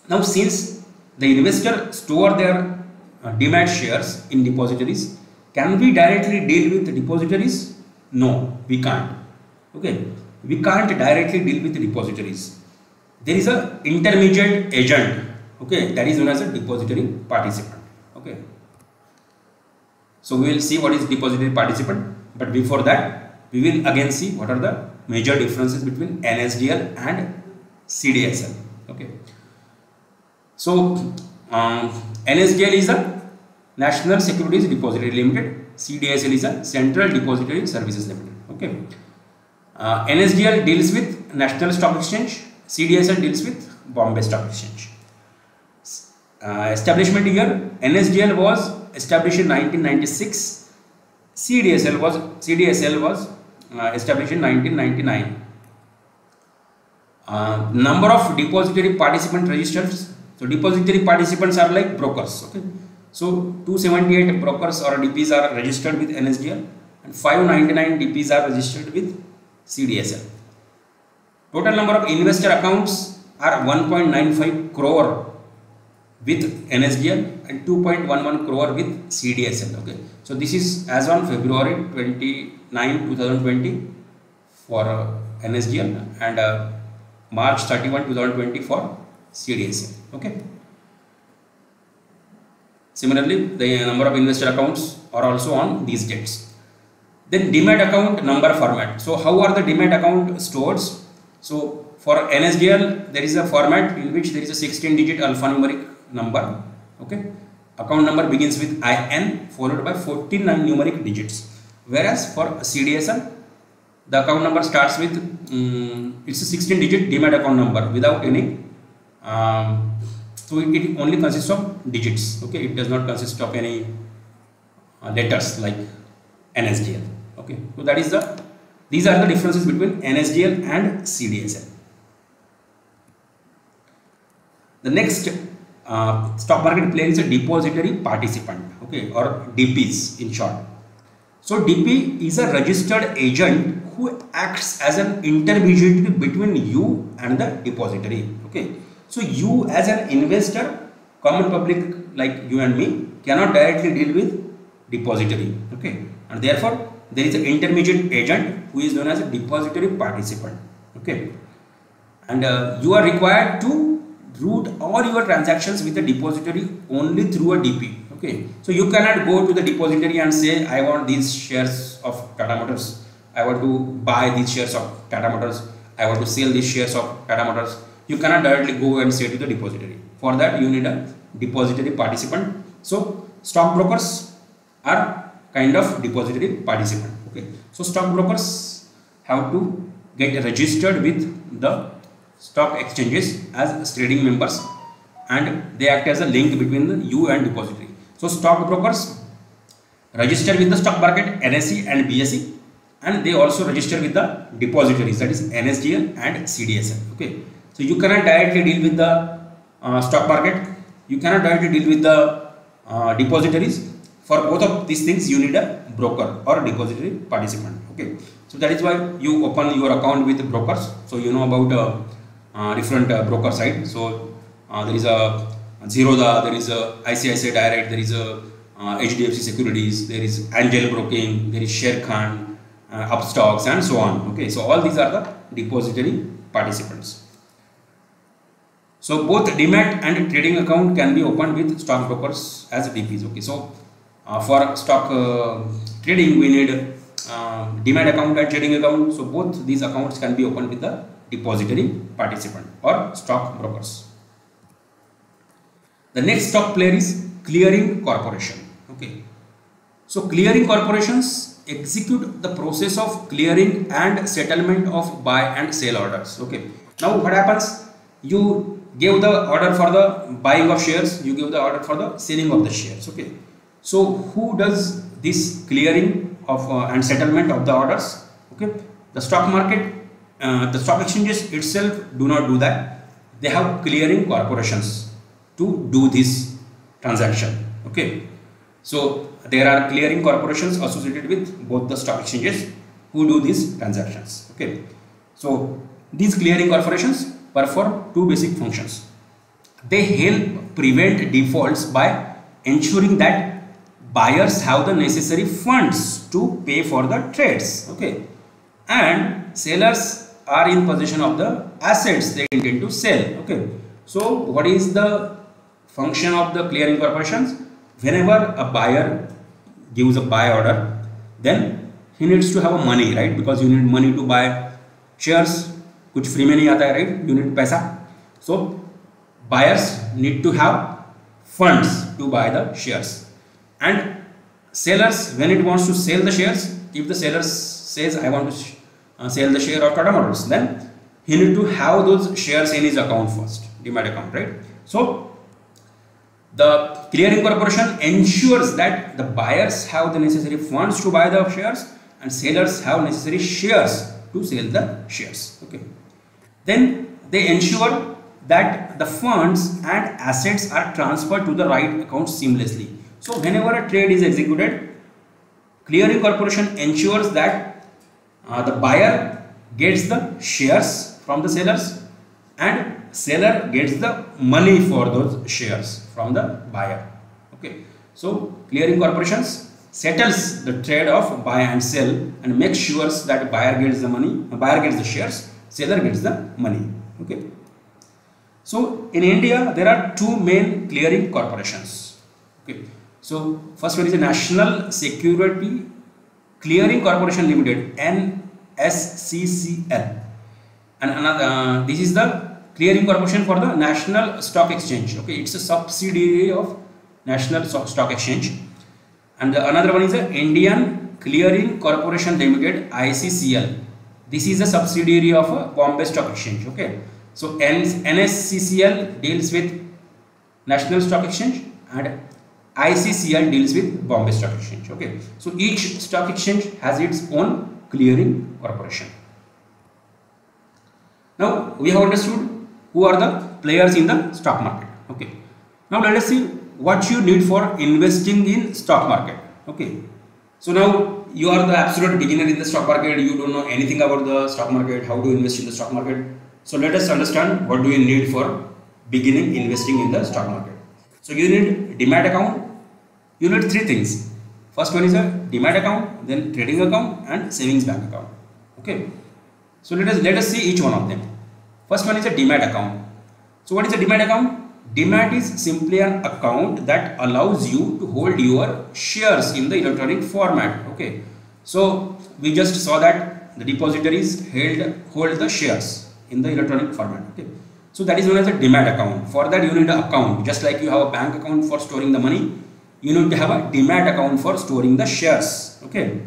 now, since the investor store their demat shares in depositories, can we directly deal with the depositories? No, we can't. Okay, we can't directly deal with the depositories. There is a intermediate agent, okay, that is known as a depository participant. Okay, so we will see what is depository participant, but before that we will again see what are the major differences between NSDL and CDSL. Okay, so NSDL is a National Securities Depository Limited, CDSL is a Central Depository Services Limited. Okay, NSDL deals with National Stock Exchange, CDSL deals with Bombay Stock Exchange. Establishment year: NSDL was established in 1996, CDSL was established in 1999. Number of depository participant registers. So depository participants are like brokers. Okay, so 278 brokers or DPs are registered with NSDL and 599 DPs are registered with CDSL. Total number of investor accounts are 1.95 crore with NSDL and 2.11 crore with CDSL. Okay, so this is as on February 29, 2020 for NSDL and March 31, 2020 for CDSL. Okay. Similarly, the number of investor accounts are also on these dates. Then demat account number format. So how are the demat account stored? So for NSDL there is a format in which there is a 16-digit alphanumeric number. Okay. Account number begins with IN followed by 14 numeric digits. Whereas for CDSL the account number starts with it's a 16-digit demat account number without any so it only consists of digits. Okay, it does not consist of any letters like NSDL. Okay, so that is these are the differences between NSDL and CDSL. The next stock market player is a depository participant, okay, or DPs in short. So DP is a registered agent who acts as an intermediary between you and the depository, okay. So you as an investor, common public like you and me, cannot directly deal with depository, okay, and therefore there is an intermediate agent who is known as a depository participant, okay, and you are required to route all your transactions with the depository only through a DP, okay. So you cannot go to the depository and say, I want these shares of Tata Motors, I want to buy these shares of Tata Motors, I want to sell these shares of Tata Motors. You cannot directly go and say to the depository. For that you need a depository participant. So stockbrokers are kind of depository participant, okay. So stockbrokers have to get registered with the stock exchanges as trading members, and they act as a link between the you and depository. So stockbrokers register with the stock market, NSE and BSE, and they also register with the depositories, that is NSDL and CDSL, okay. So you cannot directly deal with the stock market, you cannot directly deal with the depositories. For both of these things you need a broker or a depository participant, okay. So that is why you open your account with brokers. So you know about different broker site. So there is a Zerodha, there is a ICICI Direct, there is a HDFC Securities, there is Angel Broking, there is Sharekhan, Upstocks, and so on, okay. So all these are the depository participants. So both Demat and trading account can be opened with stockbrokers as DPs, okay. So for stock trading we need Demat account and trading account. So both these accounts can be opened with the depository participant or stockbrokers. The next stock player is clearing corporation, okay. So clearing corporations execute the process of clearing and settlement of buy and sell orders, okay. Now what happens, you give the order for the buying of shares, you give the order for the selling of the shares, okay. So who does this clearing of and settlement of the orders, okay? The stock market, the stock exchanges itself do not do that. They have clearing corporations to do this transaction, okay. So there are clearing corporations associated with both the stock exchanges who do these transactions, okay. So these clearing corporations perform two basic functions. They help prevent defaults by ensuring that buyers have the necessary funds to pay for the trades, okay, and sellers are in possession of the assets they intend to sell, okay. So what is the function of the clearing corporations? Whenever a buyer gives a buy order, then he needs to have a money, right? Because you need money to buy shares, कुछ free में नहीं आता है, right? You need पैसा. So buyers need to have funds to buy the shares, and sellers, when it wants to sell the shares, if the seller says I want to sell the share of Tata Motors, then he need to have those shares in his account first, Demat account, right? So the clearing corporation ensures that the buyers have the necessary funds to buy the shares and sellers have necessary shares to sell the shares, okay. Then they ensure that the funds and assets are transferred to the right account seamlessly. So whenever a trade is executed, clearing corporation ensures that the buyer gets the shares from the sellers and seller gets the money for those shares from the buyer, okay. So clearing corporations settles the trade of buy and sell and makes sure that buyer gets the money, buyer gets the shares, seller gets the money, okay. So in India there are two main clearing corporations, okay. So first one is the National Security Clearing Corporation Limited, NSCCL, and another this is the clearing corporation for the National Stock Exchange, okay. It's a subsidiary of National Stock Exchange. And another one is the Indian Clearing Corporation Limited, ICCL. This is a subsidiary of Bombay Stock Exchange, okay. So NSCCL deals with National Stock Exchange and ICCL deals with Bombay Stock Exchange, okay. So each stock exchange has its own clearing corporation. Now we have understood who are the players in the stock market. Okay. Now let us see what you need for investing in stock market. Okay. So now you are the absolute beginner in the stock market. You don't know anything about the stock market. How to invest in the stock market? So let us understand what do you need for beginning investing in the stock market. So you need Demat account. You need three things. First one is a Demat account, then trading account and savings bank account. Okay. So let us see each one of them. First one is a Demat account. So what is a Demat account? Demat is simply an account that allows you to hold your shares in the electronic format. Okay. So we just saw that the depositories hold the shares in the electronic format. Okay. So that is known as a Demat account. For that you need an account. Just like you have a bank account for storing the money, you need to have a Demat account for storing the shares. Okay.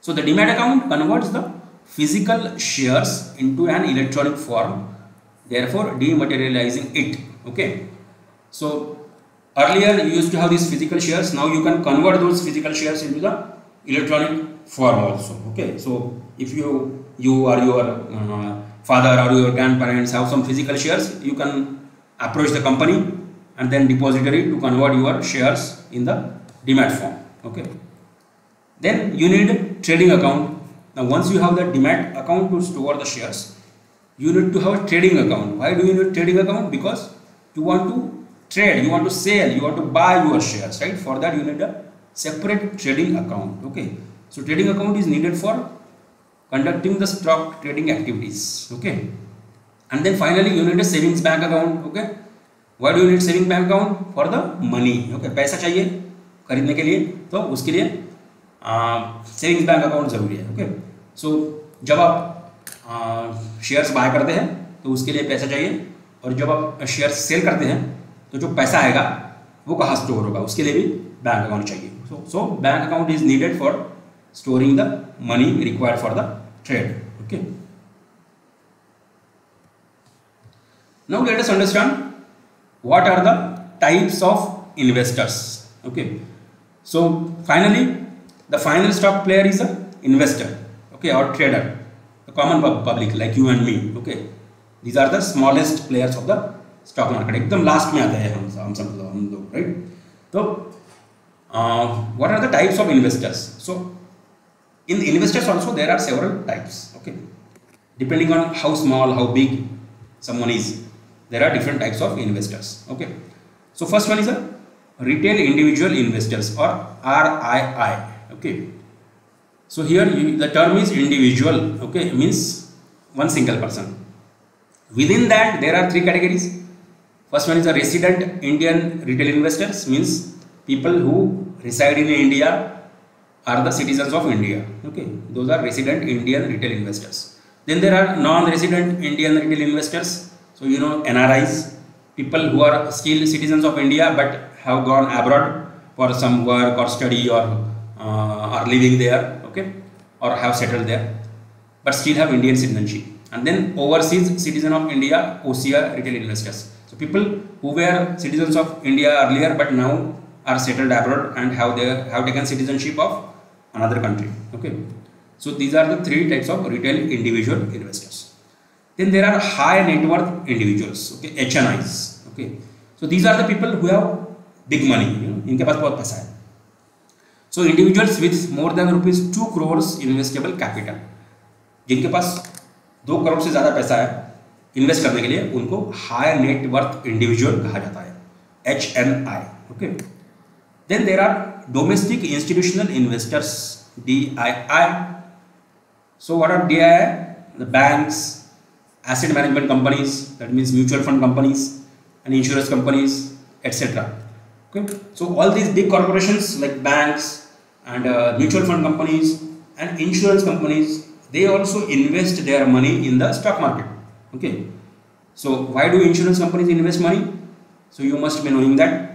So the Demat account converts the physical shares into an electronic form, therefore dematerializing it. Okay. So earlier you used to have these physical shares. Now you can convert those physical shares into the electronic form also. Okay. So if you or your father or your grandparents have some physical shares, you can approach the company and then depository to convert your shares in the Demat form. Okay. Then you need a trading account. Now once you have the Demat account to store the shares, you need to have a trading account. Why do you need trading account? Because you want to trade, you want to sell, you want to buy your shares, right? For that you need a separate trading account. Okay. So trading account is needed for conducting the stock trading activities. Okay. And then finally you need a savings bank account. Okay. Why do you need savings bank account? For the money. Okay. पैसा चाहिए खरीदने के लिए, तो उसके लिए savings bank account जरूरी है. ओके. सो जब आप शेयर्स बाय करते हैं तो उसके लिए पैसा चाहिए, और जब आप शेयर्स सेल करते हैं तो जो पैसा आएगा वो कहाँ स्टोर होगा, उसके लिए भी बैंक अकाउंट चाहिए. So bank account is needed for storing the money required for the trade. Okay. Now let us understand what are the types of investors. Okay. So finally the final stock player is a investor, okay, or trader, the common public like you and me. Okay. These are the smallest players of the stock market. एकदम last में आते हैं हम लोग, right? तो what are the types of investors? So in investors also there are several types. Okay. Depending on how small, how big someone is, there are different types of investors. Okay. So first one is a retail individual investors, or RII. Okay. So here the term is individual. Okay, means one single person. Within that there are three categories. First one is a resident Indian retail investors, means people who reside in India are the citizens of India. Okay, those are resident Indian retail investors. Then there are non-resident Indian retail investors. So you know, NRIs, people who are still citizens of India but have gone abroad for some work or study, or are living there, okay, or have settled there but still have Indian citizenship. And then overseas citizen of India, OCR retail investors. So people who were citizens of India earlier but now are settled abroad and have taken citizenship of another country. Okay. So these are the three types of retail individual investors. Then there are high net worth individuals, okay, HNIs. Okay. So these are the people who have big money, you know, इनके पास बहुत पैसा है. So individuals with more than ₹2 crores investable capital, जिनके पास 2 करोड़ से ज़्यादा पैसा है invest करने के लिए, उनको हाई नेट वर्थ इंडिविजुअल कहा जाता है, HNI. Okay. Then there are domestic institutional investors, DII. So what are DII? The banks, asset management companies, that means mutual fund companies and insurance companies, etc. Okay. So all these big corporations like banks and mutual fund companies and insurance companies, they also invest their money in the stock market. Okay. So why do insurance companies invest money? So you must be knowing that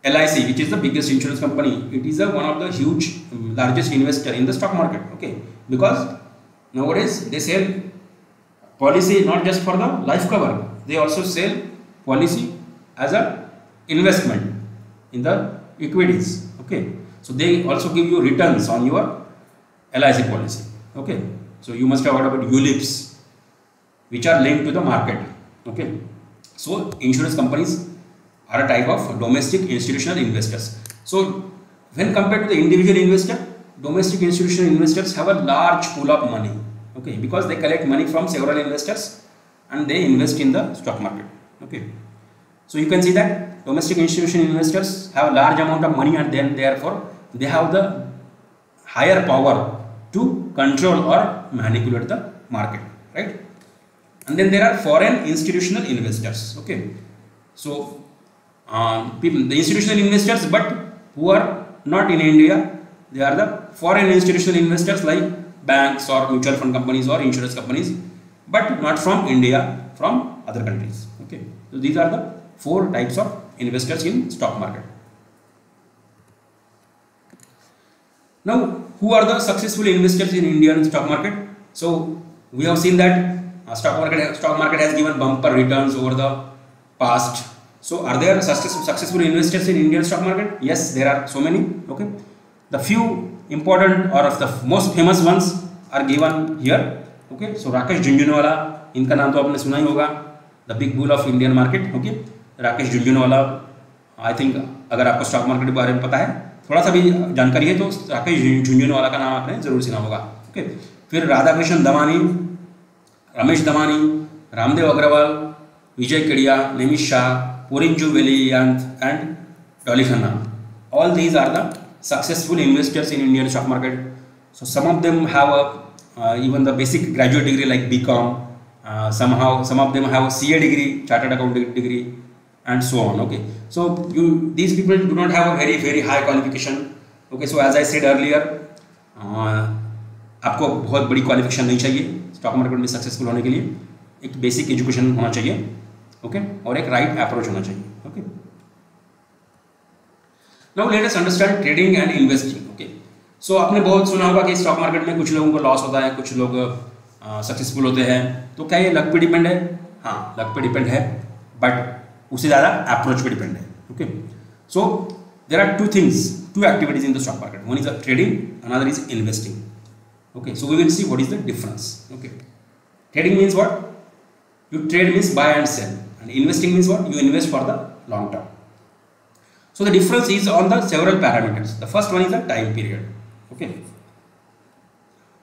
LIC, which is the biggest insurance company, it is one of the huge largest investor in the stock market. Okay. Because nowadays they sell policy not just for the life cover, they also sell policy as a investment in the equities. Okay. So they also give you returns on your LIC policy. Okay. So you must have heard about ULIPs, which are linked to the market. Okay, so insurance companies are a type of domestic institutional investors. So when compared to the individual investor, domestic institutional investors have a large pool of money. Okay, because they collect money from several investors and they invest in the stock market. Okay, so you can see that domestic institutional investors have a large amount of money, and then therefore they have the higher power to control or manipulate the market, right? And then there are foreign institutional investors. Okay, so people, the institutional investors, but who are not in India, they are the foreign institutional investors like banks or mutual fund companies or insurance companies, but not from India, from other countries. Okay, so these are the four types of investors in stock market. Now, who are the successful investors in Indian stock market? So we have seen that stock market has given bumper returns over the past. So are there successful investors in Indian stock market? Yes, there are so many. Okay, the few important or of the most famous ones are given here. Okay, so Rakesh Jhunjhunwala, इनका नाम तो आपने सुना ही होगा, the big bull of Indian market. Okay, Rakesh Jhunjhunwala, I think अगर आपको stock market के बारे में पता है, थोड़ा सा भी जानकारी है, तो राकेश झुंझुनवाला का नाम आपने जरूर सुना होगा. ओके, फिर Radhakrishna Damani, Ramesh Damani, Ramdeo Agarwal, Vijay Kedia, Nimish Shah, Porinju Veliyath and Dolly Khanna. All these are the successful investors in Indian stock market. So some of them have even the basic graduate degree like BCom. Some of them have CA degree, chartered accounting degree, and so on. Okay, so these people do not have a very high qualification. Okay, so as I said earlier, आपको बहुत बड़ी qualification नहीं चाहिए stock market में successful होने के लिए. एक बेसिक एजुकेशन होना चाहिए. ओके, और एक राइट अप्रोच होना चाहिए. Okay, now let us understand trading and investing. Okay, so आपने बहुत सुना होगा कि स्टॉक मार्केट में कुछ लोगों को लॉस होता है, कुछ लोग सक्सेसफुल होते हैं. तो क्या ये लक पे डिपेंड है? हाँ, लक पे डिपेंड है, बट उससे ज़्यादा अप्रोच पे डिपेंड है. Okay, so there are two activities in the stock market. One is trading, another is investing. Okay, so we will see what is the difference. Okay, trading means what? You trade means buy and sell, and investing means what? You invest for the long term. So the difference is on the several parameters. The first one is the time period. Okay,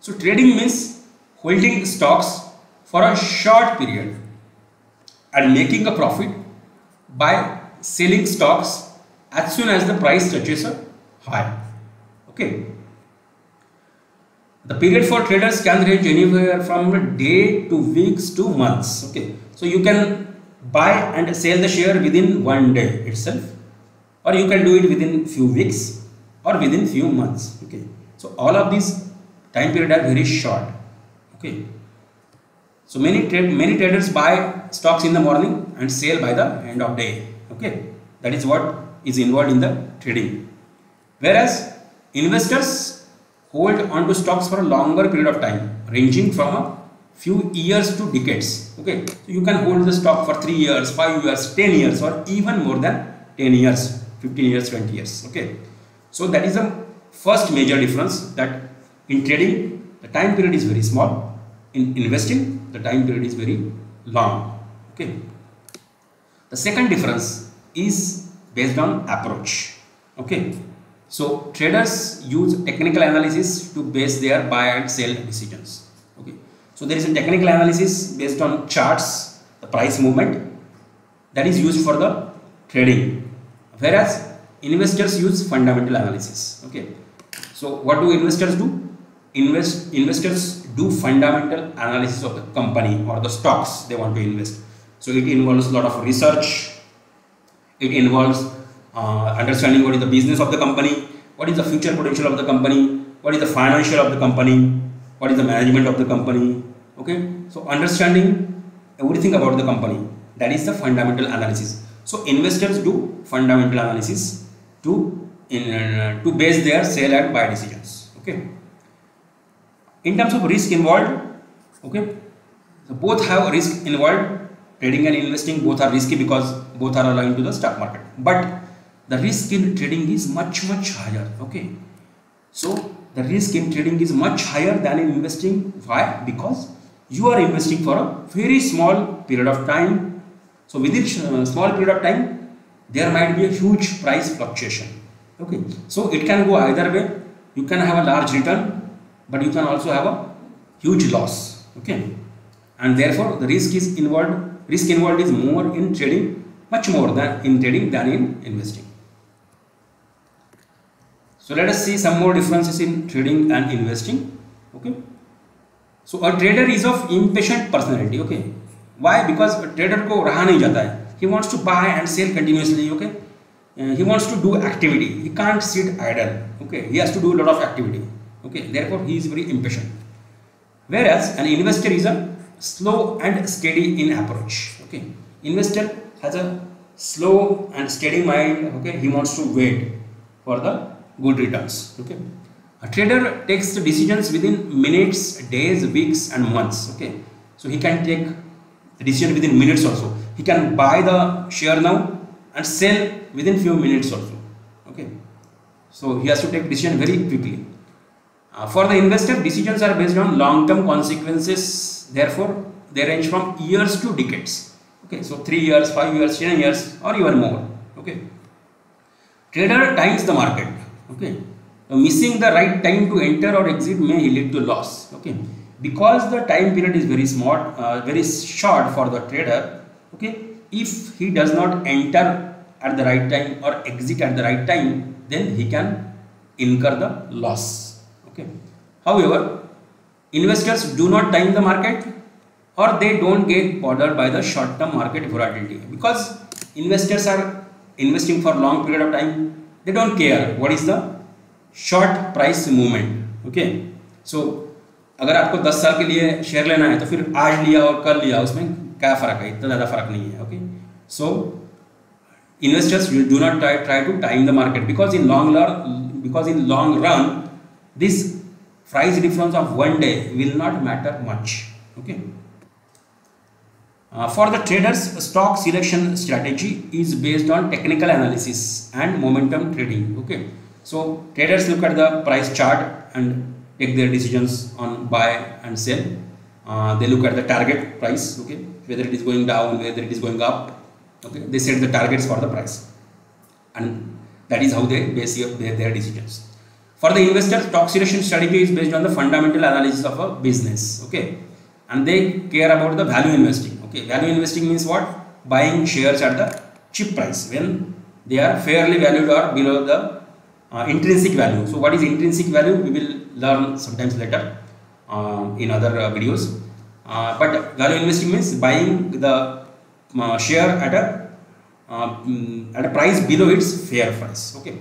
so trading means holding stocks for a short period and making a profit by selling stocks as soon as the price touches a high. Okay, the period for traders can range anywhere from a day to weeks to months. Okay, so you can buy and sell the share within one day itself, or you can do it within few weeks or within few months. Okay, so all of these time period are very short. Okay, so many traders buy stocks in the morning and sell by the end of day. Okay, that is what is involved in the trading. Whereas investors hold on to stocks for a longer period of time, ranging from a few years to decades. Okay, so you can hold the stock for 3 years, 5 years, 10 years, or even more than 10 years, 15 years, 20 years. Okay, so that is the first major difference, that in trading the time period is very small, in investing the time period is very long. Okay, the second difference is based on approach. Okay, so traders use technical analysis to base their buy and sell decisions. Okay, so there is a technical analysis based on charts, the price movement, that is used for the trading, whereas investors use fundamental analysis. Okay, so what do investors do? Investors do fundamental analysis of the company or the stocks they want to invest. So it involves a lot of research. It involves understanding what is the business of the company, what is the future potential of the company, what is the financial of the company, what is the management of the company. Okay, so understanding everything about the company, that is the fundamental analysis. So investors do fundamental analysis to base their sell and buy decisions. Okay, in terms of risk involved, okay, so both have risk involved. Trading and investing both are risky because both are aligned to the stock market, but the risk in trading is much higher. Okay, so the risk in trading is much higher than in investing. Why? Because you are investing for a very small period of time. So within small period of time, there might be a huge price fluctuation. Okay, so it can go either way. You can have a large return, but you can also have a huge loss. Okay, and therefore the risk involved is more in trading, much more than in trading than in investing. So let us see some more differences in trading and investing. Okay, so a trader is of impatient personality. Okay, why? Because a trader को रहा नहीं जाता है. He wants to buy and sell continuously. Okay, he wants to do activity. He can't sit idle. Okay, he has to do a lot of activity. Okay, therefore he is very impatient. Whereas an investor is a slow and steady in approach. Okay, investor has a slow and steady mind. Okay, he wants to wait for the good returns. Okay, a trader takes the decisions within minutes, days, weeks and months. Okay, so he can take the decision within minutes also. He can buy the share now and sell within few minutes also. Okay, so he has to take decision very quickly. For the investor, decisions are based on long-term consequences. Therefore, they range from years to decades. Okay, so 3 years, 5 years, 10 years, or even more. Okay, trader times the market. Okay, missing the right time to enter or exit may lead to loss. Okay, because the time period is very very short for the trader. Okay, if he does not enter at the right time or exit at the right time, then he can incur the loss. Okay, however, investors do not time the market, or they don't get bothered by the short term market volatility, because investors are investing for long period of time. They don't care what is the short price movement. Okay, so अगर आपको 10 साल के लिए share लेना है तो फिर आज लिया और कल लिया, उसमें क्या फ़र्क है? इतना ज़्यादा फ़र्क नहीं है. Okay, so investors do not try to time the market, because in long run this price difference of one day will not matter much. Okay, for the traders, stock selection strategy is based on technical analysis and momentum trading. Okay, so traders look at the price chart and take their decisions on buy and sell. They look at the target price. Okay, whether it is going down, whether it is going up. Okay, they set the targets for the price, and that is how they base their decisions. For the investor, stock selection strategy is based on the fundamental analysis of a business. Okay, and they care about the value investing. Okay, value investing means what? Buying shares at the cheap price when they are fairly valued or below the intrinsic value. So what is intrinsic value? We will learn sometimes later in other videos. But value investing means buying the share at a price below its fair price. Okay,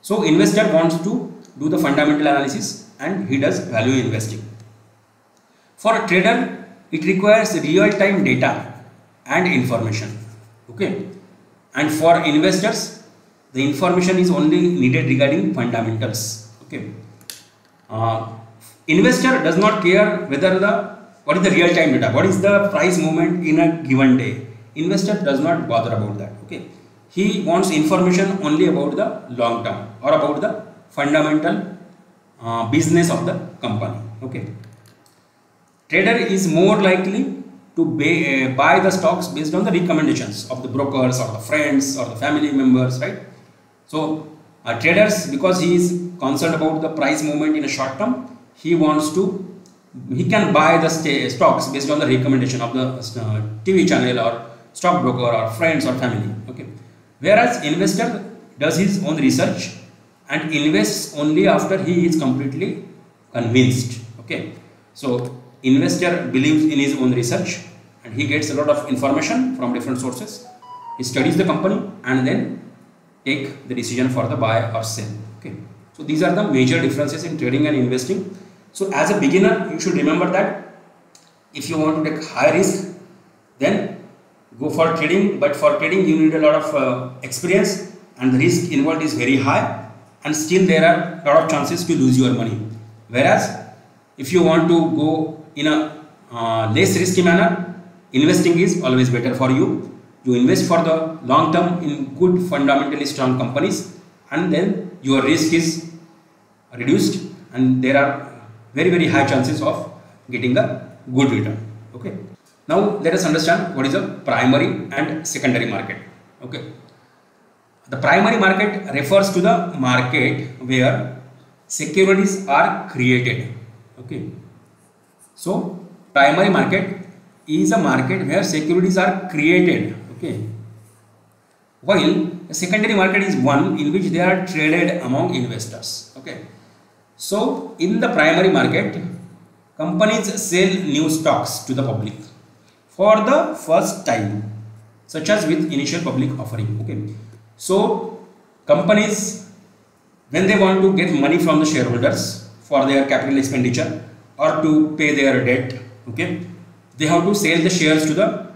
so investor wants to do the fundamental analysis and he does value investing. For a trader, it requires real-time data and information. Okay, and for investors, the information is only needed regarding fundamentals. Okay, investor does not care whether what is the real-time data, what is the price movement in a given day. Investor does not bother about that. Okay, he wants information only about the long term or about the fundamental business of the company. Okay, trader is more likely to buy the stocks based on the recommendations of the brokers or the friends or the family members, right? So traders, because he is concerned about the price movement in a short term, he can buy the stocks based on the recommendation of the TV channel or stock broker or friends or family. Okay, whereas investor does his own research and invests only after he is completely convinced. Okay, so investor believes in his own research and he gets a lot of information from different sources. He studies the company and then take the decision for the buy or sell. Okay, so these are the major differences in trading and investing. So as a beginner, you should remember that if you want to take high risk, then go for trading. But for trading, you need a lot of experience, and the risk involved is very high, and still there are a lot of chances to lose your money. Whereas if you want to go in a less risky manner, investing is always better for you. You invest for the long term in good fundamentally strong companies, and then your risk is reduced and there are very high chances of getting a good return. Okay. Now let us understand what is a primary and secondary market. Okay. The primary market refers to the market where securities are created. Okay. So primary market is a market where securities are created. Okay. While the secondary market is one in which they are traded among investors. Okay. So in the primary market, companies sell new stocks to the public for the first time, such as with initial public offering. Okay. So companies, when they want to get money from the shareholders for their capital expenditure or to pay their debt, okay, they have to sell the shares to the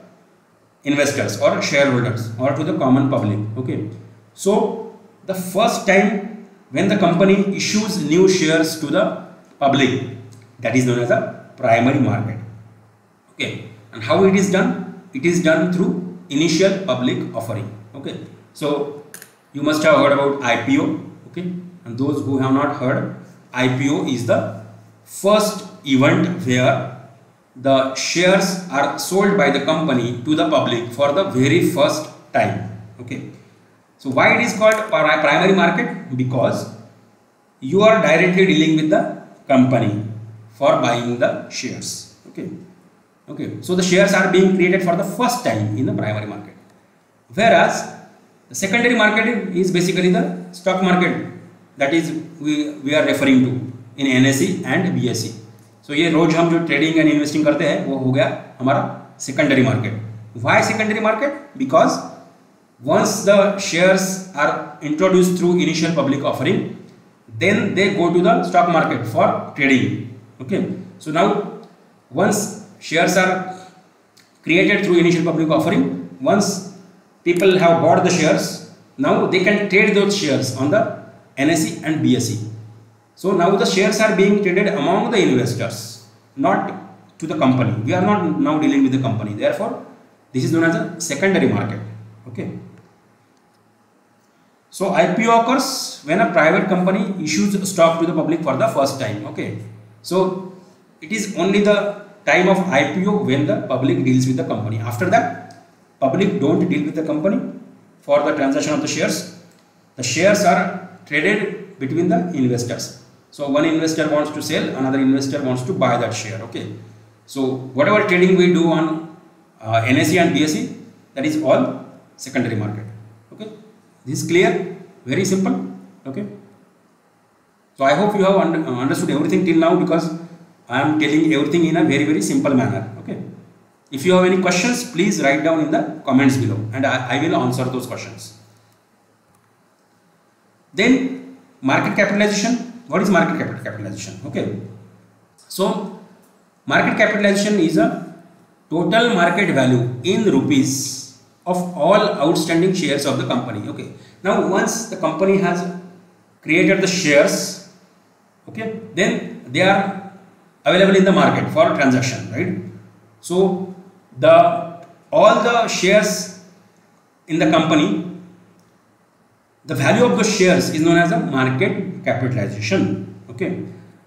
investors or shareholders or to the common public. Okay. So the first time when the company issues new shares to the public, that is known as a primary market. Okay. And how it is done? It is done through initial public offering. Okay. So you must have heard about IPO. Okay. And those who have not heard, IPO is the first event where the shares are sold by the company to the public for the very first time. Okay. So why it is called primary market? Because you are directly dealing with the company for buying the shares. Okay. Okay. So the shares are being created for the first time in the primary market. Whereas the secondary market is basically the stock market that is we are referring to in NSE and BSE. So ये रोज हम जो trading and investing करते हैं वो हो गया हमारा secondary market. Why secondary market? Because once the shares are introduced through initial public offering, then they go to the stock market for trading. Okay. So now once shares are created through initial public offering, once people have bought the shares, now they can trade those shares on the NSE and BSE. So now the shares are being traded among the investors, not to the company. We are not now dealing with the company. Therefore, this is known as a secondary market. Okay. So IPO occurs when a private company issues stock to the public for the first time. Okay. So it is only the time of IPO when the public deals with the company. After that, public don't deal with the company for the transaction of the shares. The shares are traded between the investors. So one investor wants to sell, another investor wants to buy that share. Okay. So whatever trading we do on NSE and BSE, that is all secondary market. Okay. This is clear, very simple. Okay. So I hope you have understood everything till now, because I am telling everything in a very simple manner. Okay. If you have any questions, please write down in the comments below and I will answer those questions. Then market capitalization. What is market capitalization? Okay. So market capitalization is a total market value in rupees of all outstanding shares of the company. Okay. Now once the company has created the shares, okay, then they are available in the market for transaction, right? So all the shares in the company, the value of the shares is known as a market capitalization. Okay.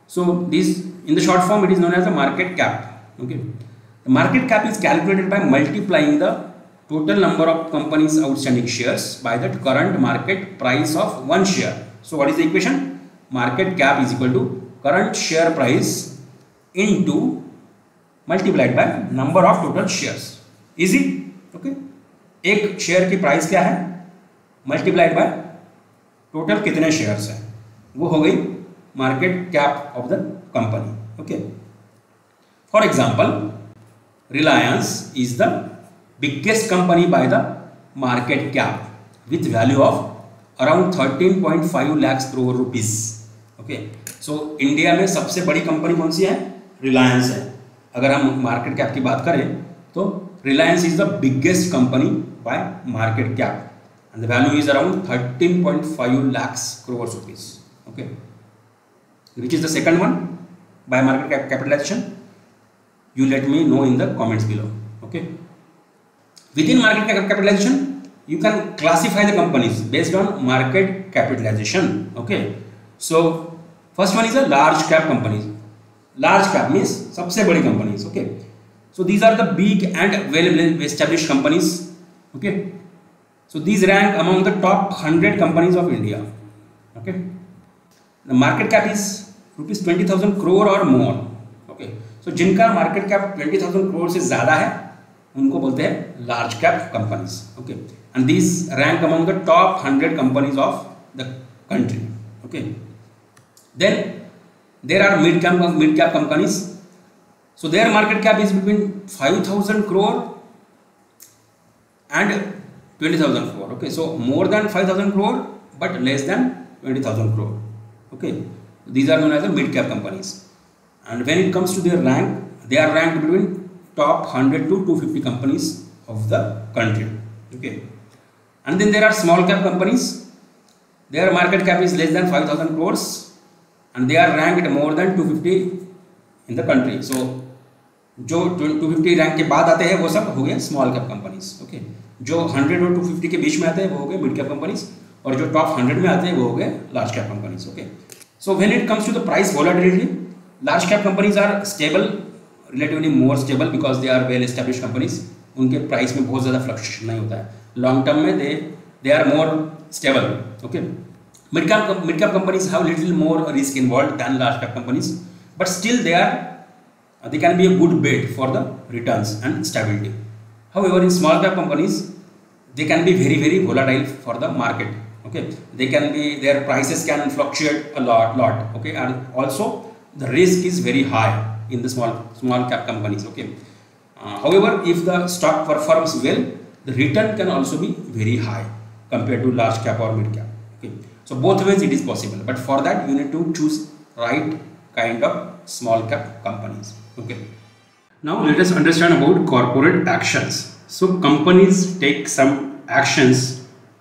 So this, in the short form, it is known as a market cap. Okay. The market cap is calculated by multiplying the total number of companies' outstanding shares by the current market price of one share. So what is the equation? Market cap is equal to current share price into multiplied by number of total shares. Easy. Okay. एक share की price क्या है, multiplied by total कितने shares हैं, वो हो गई market cap of the company. Okay. For example, Reliance is the biggest company by the market cap with value of around 13.5 lakh crore rupees. Okay. So India में सबसे बड़ी कंपनी कौन सी है? रिलायंस है. अगर हम मार्केट कैप की बात करें तो Reliance is the biggest company by market cap and the value is around 13.5 lakhs crores rupees. Okay. Which is the second one by market capitalization? You let me know in the comments below. Okay. Within market capitalization, you can classify the companies based on market capitalization. Okay. So first one is a large cap companies. large cap means सबसे बड़ी companies. Okay, so these are the big and well established companies. Okay, so these rank among the top 100 companies of India. Okay, the market cap is rupees 20,000 crore or more. Okay, so जिनका market cap 20,000 crore से ज़्यादा है उनको बोलते हैं large cap companies. Okay, and these rank among the top 100 companies of the country. Okay, then there are mid cap companies. So their market cap is between 5,000 crore and 20,000 crore. Okay, so more than 5,000 crore but less than 20,000 crore. Okay, these are known as the mid cap companies. And when it comes to their rank, they are ranked between top 100 to 250 companies of the country. Okay, and then there are small cap companies. Their market cap is less than 5,000 crores and they are ranked more than 250 in the country. So जो 250 rank के बाद आते हैं वो सब हो गए small cap companies. Okay, जो 100 और 250 के बीच में आते हैं वो हो गए मिड कैप कंपनीज और जो टॉप 100 में आते हैं वो हो गए large cap companies. Okay, so when it comes to the price volatility, large cap companies are stable, relatively more stable because they are well established companies. उनके प्राइस में बहुत ज़्यादा फ्लक्चुएशन नहीं होता है. लॉन्ग टर्म में they are more stable. Okay, mid cap companies have little more risk involved than large cap companies, but still they can be a good bet for the returns and stability. However, in small cap companies they can be very very volatile for the market. Okay, their prices can fluctuate a lot. Okay, and also the risk is very high in the small cap companies. Okay, however, if the stock performs well, the return can also be very high compared to large cap or mid cap. Okay, so both ways it is possible, but for that you need to choose right kind of small cap companies. Okay, now let us understand about corporate actions. So companies take some actions,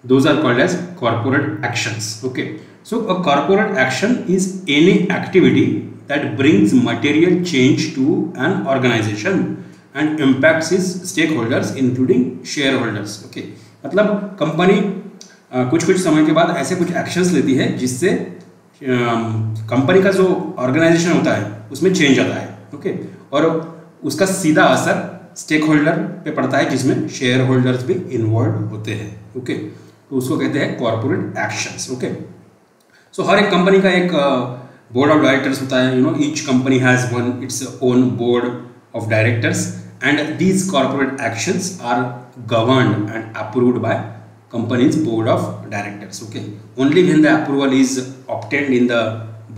those are called as corporate actions. Okay, so a corporate action is any activity that brings material change to an organization and impacts its stakeholders including shareholders. Okay, मतलब company कुछ समय के बाद ऐसे कुछ actions लेती है जिससे कंपनी का जो ऑर्गेनाइजेशन होता है उसमें चेंज आता है. ओके, और उसका सीधा असर स्टेक होल्डर पे पड़ता है जिसमें शेयर होल्डर्स भी इन्वॉल्व होते हैं. ओके, तो उसको कहते हैं कॉर्पोरेट एक्शंस. ओके, सो हर एक कंपनी का एक बोर्ड ऑफ डायरेक्टर्स होता है. Each company has one its own board of directors and these corporate actions are governed and approved by company's board of directors. Okay, only when the approval is obtained in the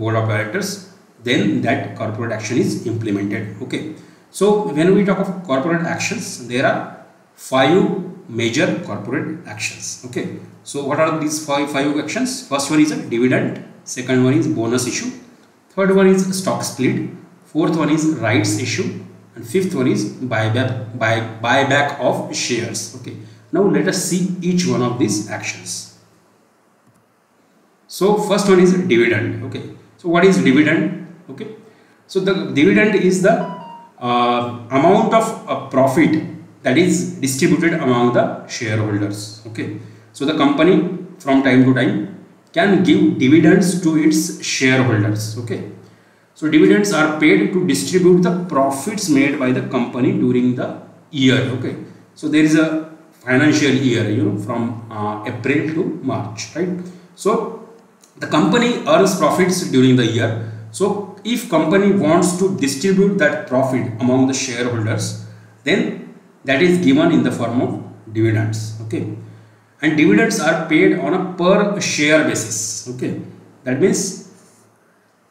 board of directors, then that corporate action is implemented. Okay, so when we talk of corporate actions, there are 5 major corporate actions. Okay, so what are these five actions? First one is a dividend, second one is bonus issue, third one is stock split, fourth one is rights issue, and fifth one is buyback of shares. Okay, now let us see each one of these actions. So first one is dividend. Okay, so what is dividend? Okay, so the dividend is the amount of profit that is distributed among the shareholders. Okay, so the company from time to time can give dividends to its shareholders. Okay, so dividends are paid to distribute the profits made by the company during the year. Okay, so there is a financial year, from April to March, right? So the company earns profits during the year. So if company wants to distribute that profit among the shareholders, then that is given in the form of dividends. Okay, and dividends are paid on a per share basis. Okay, that means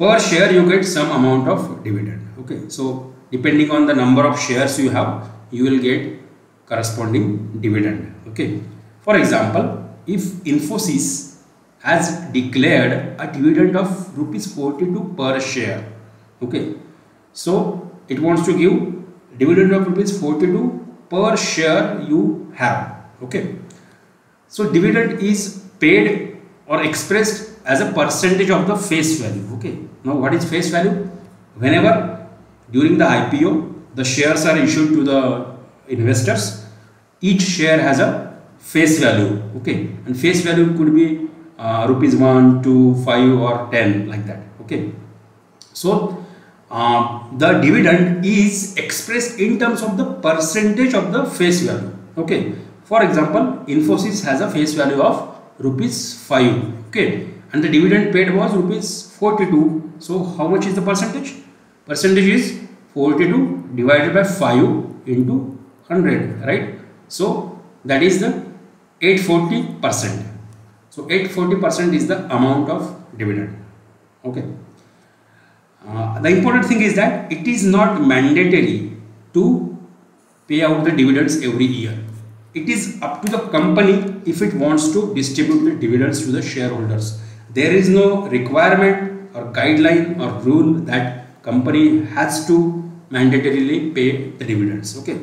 per share you get some amount of dividend. Okay, so depending on the number of shares you have, you will get corresponding dividend. Okay, for example, if Infosys has declared a dividend of rupees 42 per share, okay, so it wants to give dividend of rupees 42 per share you have. Okay, so dividend is paid or expressed as a percentage of the face value. Okay, now what is face value? Whenever during the IPO the shares are issued to the investors, each share has a face value. Okay, and face value could be rupees 1, 2, 5 or 10 like that. Okay, so the dividend is expressed in terms of the percentage of the face value. Okay, for example, Infosys has a face value of ₹5. Okay, and the dividend paid was ₹42. So how much is the percentage? Percentage is 42 divided by 5 into 100, right? So that is the 840%. So 840% is the amount of dividend. Okay. The important thing is that it is not mandatory to pay out the dividends every year. It is up to the company if it wants to distribute the dividends to the shareholders. There is no requirement or guideline or rule that company has to mandatorily pay the dividends. Okay,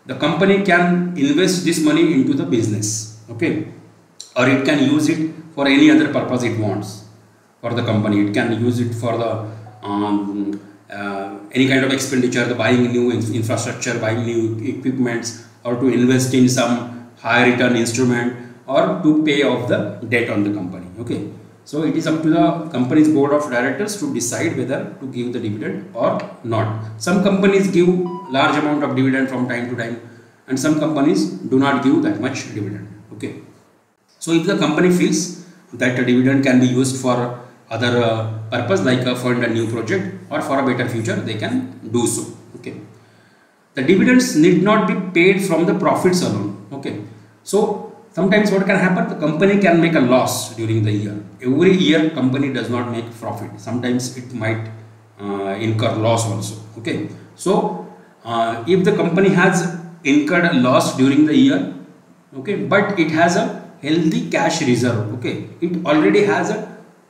the company can invest this money into the business. Okay, or it can use it for any other purpose it wants for the company. It can use it for the any kind of expenditure, the buying new infrastructure, buying new equipments, or to invest in some high return instrument, or to pay off the debt on the company. Okay, so it is up to the company's board of directors to decide whether to give the dividend or not. Some companies give large amount of dividend from time to time, and some companies do not give that much dividend. Okay, so if the company feels that a dividend can be used for other purpose, like fund a new project or for a better future, they can do so. Okay, the dividends need not be paid from the profits alone. Okay, so sometimes what can happen, the company can make a loss during the year. Every year company does not make profit. Sometimes it might incur loss also. Okay, so if the company has incurred a loss during the year, okay, but it has a healthy cash reserve, okay, it already has a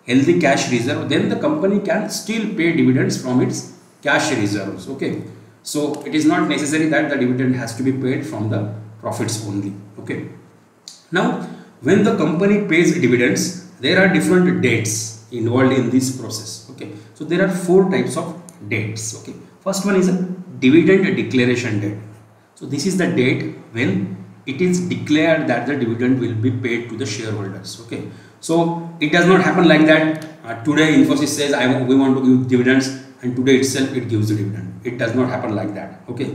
healthy cash reserve, then the company can still pay dividends from its cash reserves. Okay, so it is not necessary that the dividend has to be paid from the profits only. Okay, now when the company pays dividends, there are different dates involved in this process. Okay, so there are 4 types of dates. Okay, first one is a dividend declaration date. So this is the date when it is declared that the dividend will be paid to the shareholders. Okay, so it does not happen like that. Today Infosys says we want to give dividends, and today itself it gives the dividend. It does not happen like that. Okay,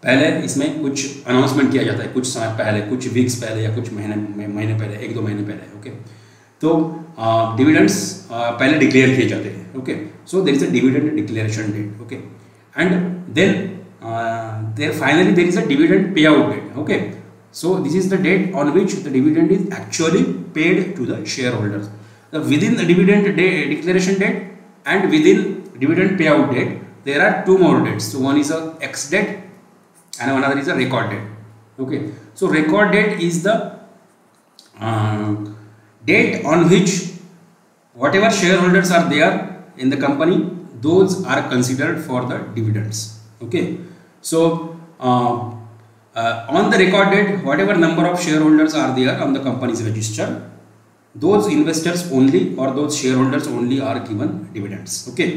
पहले इसमें कुछ announcement किया जाता है, कुछ समय पहले, कुछ वीक्स पहले या कुछ महीने पहले, 1-2 महीने पहले. ओके, तो डिविडेंड्स पहले डिक्लेयर किए जाते हैं. Okay, so there is a dividend declaration date. Okay, and then there finally there is a dividend pay out date. Okay, so this is the date on which the dividend is actually paid to the shareholders. Within the dividend declaration date and within dividend payout date, there are 2 more dates. So one is a ex date and another is a record date. Okay, so record date is the date on which whatever shareholders are there in the company, those are considered for the dividends. Okay, so on the record date, whatever number of shareholders are there on the company's register, those investors only or those shareholders only are given dividends. Okay,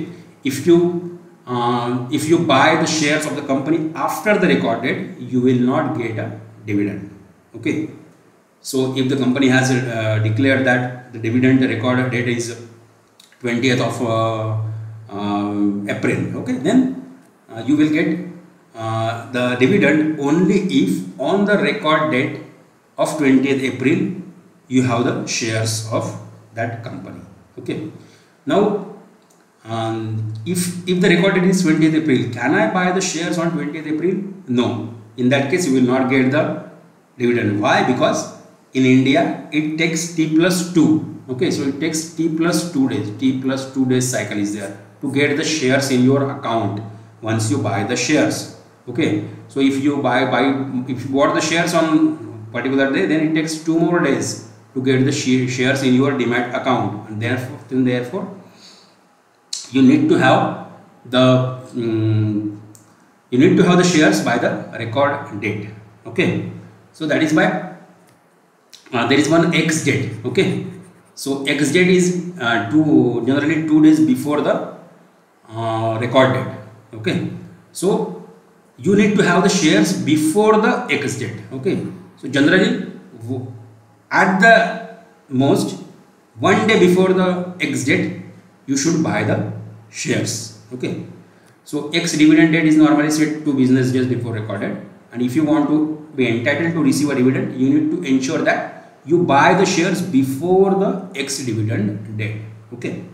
if you buy the shares of the company after the record date, you will not get a dividend. Okay, so if the company has declared that the dividend record date is 20th of April, okay, then you will get the dividend only if on the record date of 20th April you have the shares of that company. Okay, now if the record date is 20th April, can I buy the shares on 20th April? No, in that case you will not get the dividend. Why? Because in India it takes T+2. Okay, so it takes T+2 days. T+2 days cycle is there to get the shares in your account once you buy the shares. Okay, so if you bought the shares on particular day, then it takes 2 more days to get the shares in your Demat account, and therefore you need to have the shares by the record date. Okay, so that is why there is one X date. Okay, so X date is generally 2 days before the record date. Okay, so you need to have the shares before the X date. Okay, so generally at the most 1 day before the X date you should buy the shares. Okay, So ex dividend date is normally set to business days before recorded, and if you want to be entitled to receive a dividend, you need to ensure that you buy the shares before the ex dividend date. Okay.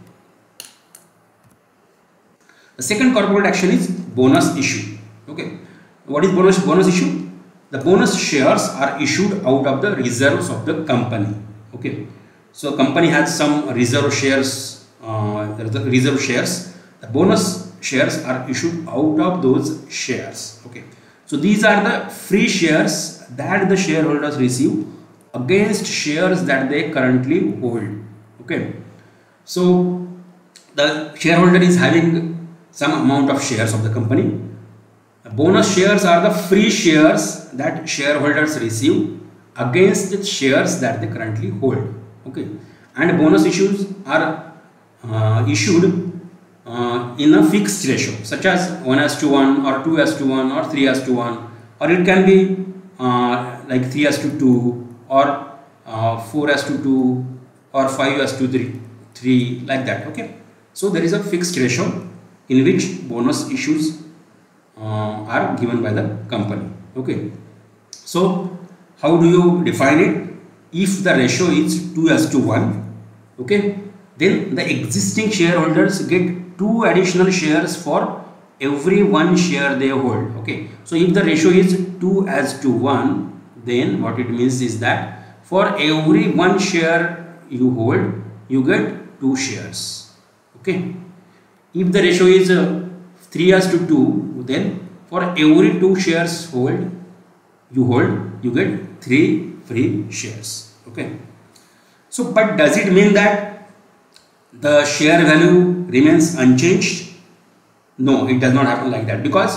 The second corporate action is bonus issue. Okay. What is bonus issue? The bonus shares are issued out of the reserves of the company. Okay. So company has some reserve shares. The bonus shares are issued out of those shares. Okay. So these are the free shares that the shareholders receive against shares that they currently hold. Okay. So the shareholder is having some amount of shares of the company. Bonus shares are the free shares that shareholders receive against the shares that they currently hold. Okay. And bonus issues are issued in a fixed ratio, such as 1:1 or 2:1 or 3:1, or it can be like 3:2 or 4:2 or 5:3, like that. Okay. So there is a fixed ratio in which bonus issues are given by the company. Okay. So how do you define it? If the ratio is 2:1, okay, then the existing shareholders get 2 additional shares for every 1 share they hold. Okay. So if the ratio is 2:1, then what it means is that for every 1 share you hold, you get 2 shares. Okay. If the ratio is 3:2, then for every 2 shares you get 3 free shares. Okay. So but does it mean that the share value remains unchanged? No, it does not happen like that, because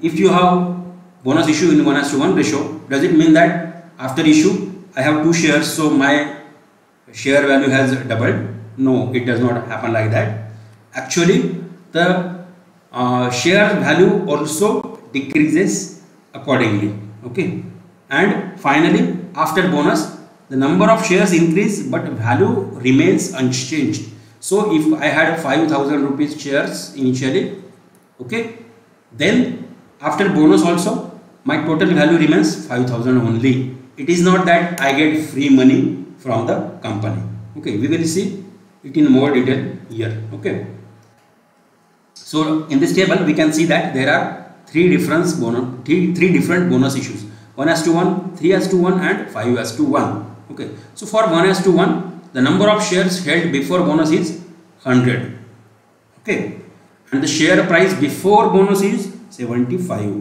if you have bonus issue in 1:1 ratio, does it mean that after issue I have 2 shares, so my share value has doubled? No, it does not happen like that. Actually, the share value also decreases accordingly. Okay. And finally, after bonus, the number of shares increase but value remains unchanged. So if I had 5,000 rupees shares initially, okay, then after bonus also my total value remains 5,000 only. It is not that I get free money from the company. Okay, we will see it in more detail here. Okay. So in this table we can see that there are three different bonus issues: 1:1, 3:1 and 5:1. Okay. So for 1:1, the number of shares held before bonus is 100. Okay. And the share price before bonus is 75.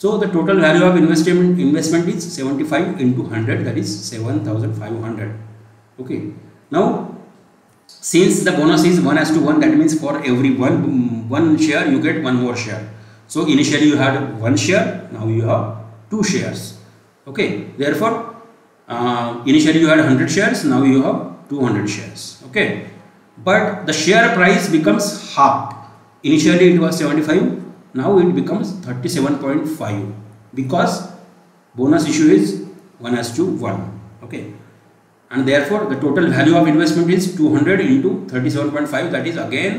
So the total value of investment is 75 into 100, that is 7,500. Okay. Now since the bonus is 1:1, that means for every one share you get 1 more share. So initially you had 1 share, now you have 2 shares. Okay. Therefore initially you had 100 shares, now you have 200 shares. Okay. But the share price becomes half. Initially it was 75, now it becomes 37.5, because bonus issue is 1:1. Okay. And therefore the total value of investment is 200 into 37.5, that is again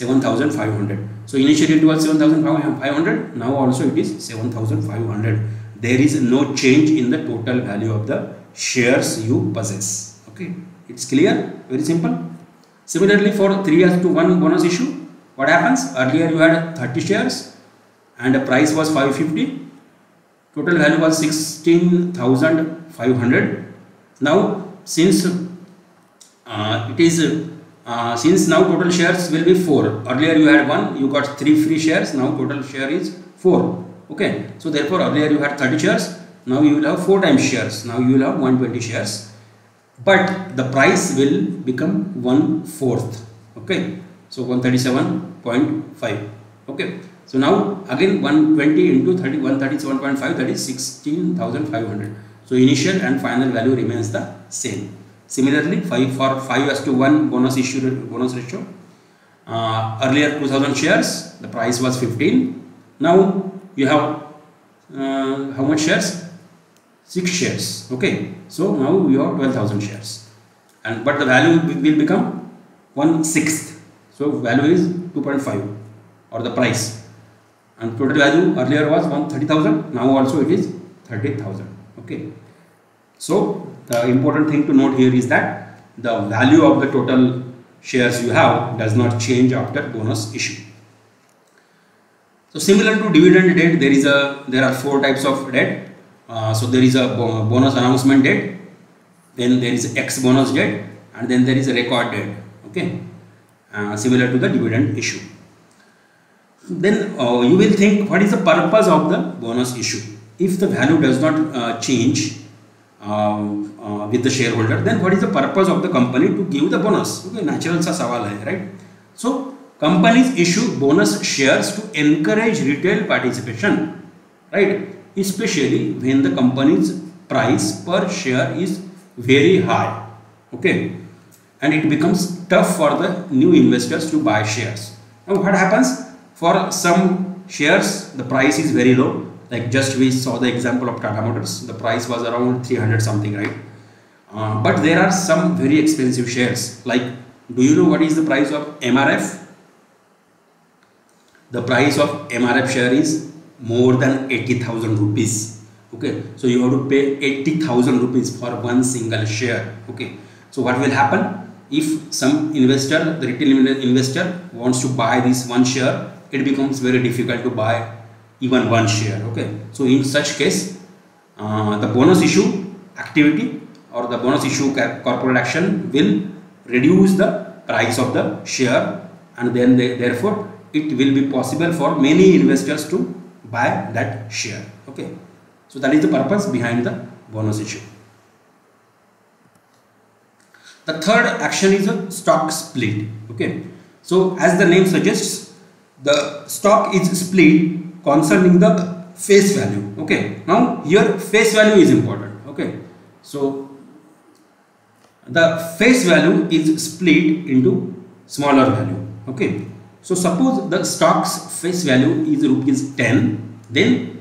7,500. So initially it was 7,500, now also it is 7,500. There is no change in the total value of the shares you possess. Okay, it's clear, very simple. Similarly, for 3:1 bonus issue, what happens? Earlier you had 30 shares and the price was 550. Total value was 16,500. Now since since now total shares will be 4. Earlier you had 1, you got 3 free shares. Now total share is 4. Okay. So therefore earlier you had 30 shares. Now you will have 4 times shares. Now you will have 120 shares. But the price will become 1/4. Okay. So 137.5. Okay. So now again 120 into 137.5, that is 16,500. So initial and final value remains the same. Similarly, for 5:1 bonus ratio, earlier 2,000 shares, the price was 15. Now you have how much shares? 6 shares. Okay. So now you have 12,000 shares, but the value will become 1/6. So value is 2.5. or the price, and total value earlier was 130,000, now also it is 30,000. Okay, so the important thing to note here is that the value of the total shares you have does not change after bonus issue. So similar to dividend date, there are 4 types of date. So there is a bonus announcement date, then there is ex bonus date, and then there is a record date. Okay, similar to the dividend issue. Then you will think, what is the purpose of the bonus issue? If the value does not change with the shareholder, then what is the purpose of the company to give the bonus? Okay, natural सा सवाल है, right? So companies issue bonus shares to encourage retail participation, right? Especially when the company's price per share is very high. Okay, and it becomes tough for the new investors to buy shares. Now what happens? For some shares the price is very low, like just we saw the example of Tata Motors, the price was around 300 something, right? But there are some very expensive shares, like, do you know what is the price of MRF? The price of MRF share is more than 80,000 rupees. Okay, so you have to pay 80,000 rupees for one single share. Okay, so what will happen if some investor, the retail investor, wants to buy this one share? It becomes very difficult to buy even one share. Okay, so in such case the bonus issue activity or the bonus issue corporate action will reduce the price of the share, and then therefore it will be possible for many investors to buy that share. Okay, so that is the purpose behind the bonus issue. The third action is a stock split. Okay, so as the name suggests, the stock is split concerning the face value. Okay, now here face value is important. Okay, so the face value is split into smaller value. Okay, so suppose the stock's face value is rupees 10, then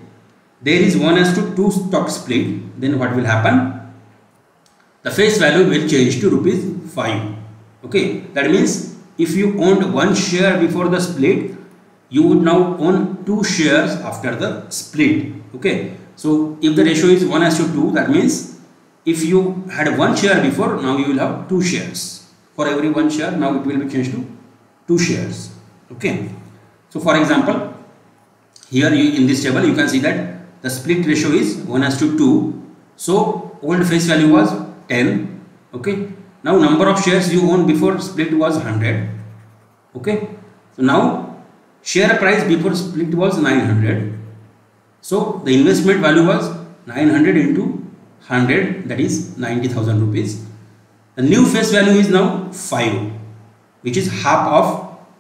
there is 1:2 stock split. Then what will happen? The face value will change to rupees 5. Okay, that means if you owned one share before the split, you would now own 2 shares after the split. Okay, so if the ratio is 1:2, that means if you had one share before, now you will have 2 shares. For every one share, now it will be changed to 2 shares. Okay, so for example, here in this table you can see that the split ratio is 1:2. So old face value was 10. Okay, now number of shares you own before split was 100. Okay, so now share price before split was 900. So the investment value was 900 into 100, that is 90,000 rupees. The new face value is now 5, which is half of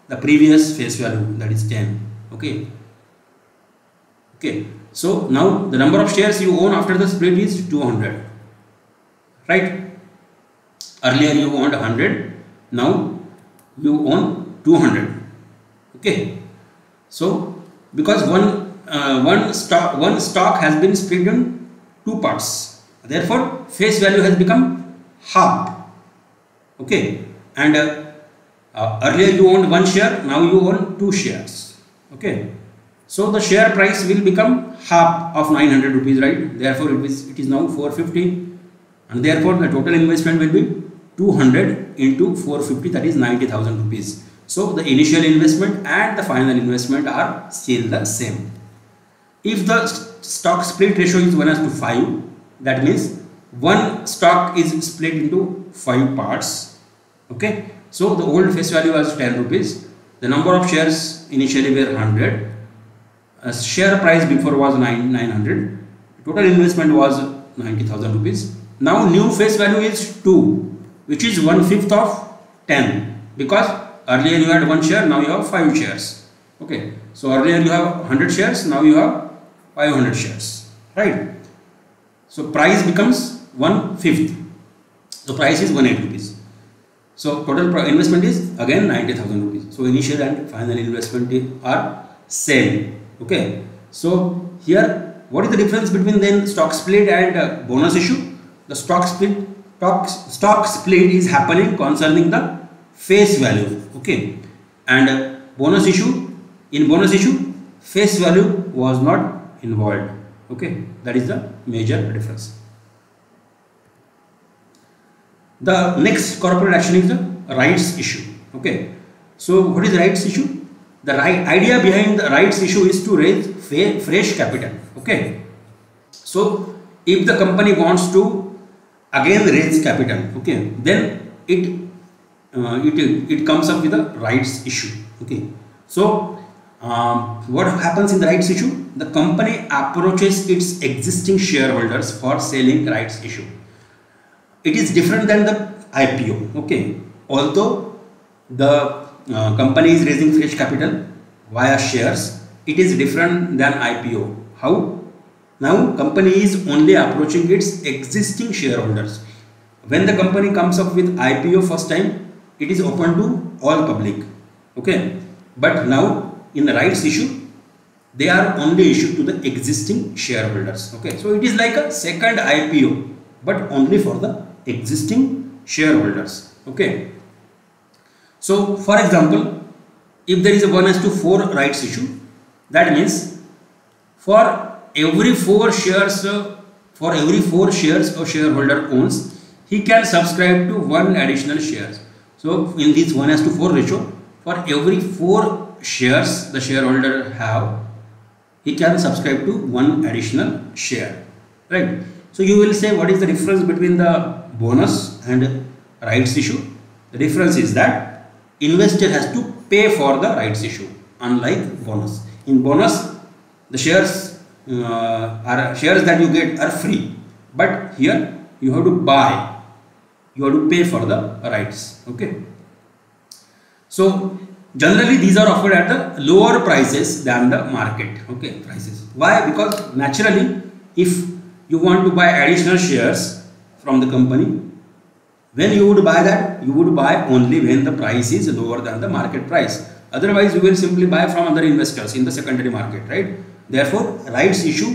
the previous face value, that is 10. Okay, okay, so now the number of shares you own after the split is 200, right? Earlier you owned 100, now you own 200. Okay, so because one stock has been split in 2 parts, therefore face value has become half. Okay, and earlier you owned one share, now you own 2 shares. Okay, so the share price will become half of 900 rupees, right? Therefore it is now 450, and therefore the total investment will be 200 into 450, that is 90,000 rupees. So the initial investment and the final investment are still the same. If the stock split ratio is 1:5, that means one stock is split into 5 parts. Okay, so the old face value was 10 rupees, the number of shares initially were 100, share price before was 900, total investment was 90,000 rupees. Now new face value is 2, which is 1/5 of 10, because earlier you had one share, now you have 5 shares. Okay, so earlier you have 100 shares, now you have 500 shares, right? So price becomes 1/5. The price is 180 rupees. So total investment is again 90,000 rupees. So initial and final investment are same. Okay, so here what is the difference between then stock split and bonus issue? The stock split is happening concerning the face value. Okay, and bonus issue In bonus issue, face value was not involved. Okay, that is the major difference. The next corporate action is the rights issue. Okay, so what is rights issue? The idea behind the rights issue is to raise fresh capital. Okay, so if the company wants to again raise capital, okay, then it comes up with a rights issue. Okay, so what happens in the rights issue? The company approaches its existing shareholders for selling rights issue. It is different than the IPO. Okay, although the company is raising fresh capital via shares, it is different than IPO. How? Now company is only approaching its existing shareholders. When the company comes up with IPO first time, it is open to all public. Okay, but now in the rights issue, they are only issued to the existing shareholders. Okay, so it is like a second IPO, but only for the existing shareholders. Okay, so for example, if there is a 1:4 rights issue, that means for every 4 shares a shareholder owns, he can subscribe to 1 additional shares. So in this 1:4 ratio, for every 4 shares the shareholder have, he can subscribe to 1 additional share, right? So you will say, what is the difference between the bonus and rights issue? The difference is that investor has to pay for the rights issue, unlike bonus. In bonus, the shares that you get are free, but here you have to buy, you have to pay for the rights. Okay, so generally these are offered at the lower prices than the market. Okay, prices. Why? Because naturally, if you want to buy additional shares from the company, when you would buy that, you would buy only when the price is lower than the market price. Otherwise, you will simply buy from other investors in the secondary market, right? Therefore, rights issue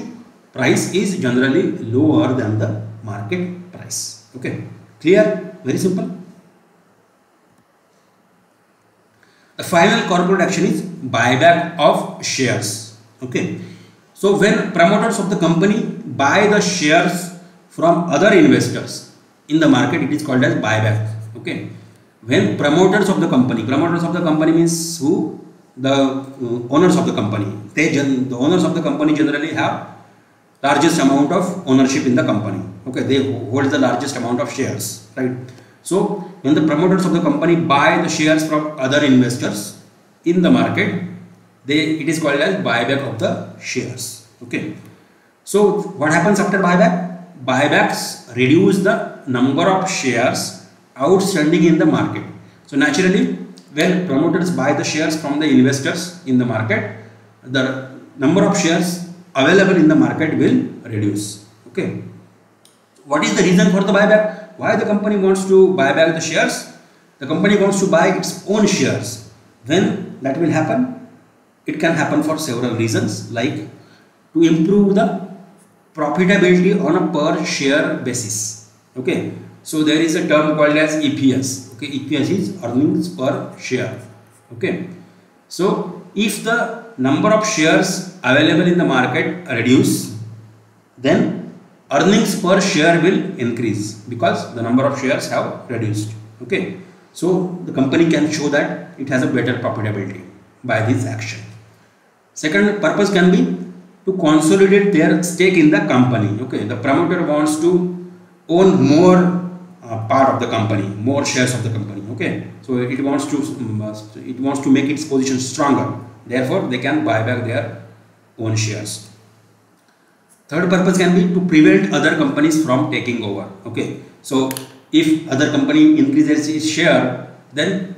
price is generally lower than the market price. Okay, clear? Very simple. The final corporate action is buyback of shares. Okay, so when promoters of the company buy the shares from other investors in the market, it is called as buyback. Okay, when promoters of the company means who? The owners of the company. The owners of the company generally have largest amount of ownership in the company. Okay, they hold the largest amount of shares, right? So when the promoters of the company buy the shares from other investors in the market, it is called as buyback of the shares. Okay, so what happens after buyback? Buybacks reduce the number of shares outstanding in the market. So naturally, when promoters buy the shares from the investors in the market, the number of shares available in the market will reduce. Okay, what is the reason for the buyback? Why the company wants to buy back the shares? The company wants to buy its own shares. When that will happen? It can happen for several reasons, like to improve the profitability on a per share basis. Okay, so there is a term called as EPS. Okay, EPS is earnings per share. Okay, so if the number of shares available in the market reduce, then earnings per share will increase because the number of shares have reduced. Okay, so the company can show that it has a better profitability by this action. Second purpose can be to consolidate their stake in the company. Okay, the promoter wants to own more part of the company, more shares of the company. Okay, so it wants to make its position stronger. Therefore, they can buy back their own shares. Third purpose can be to prevent other companies from taking over. Okay, so if other company increases its share, then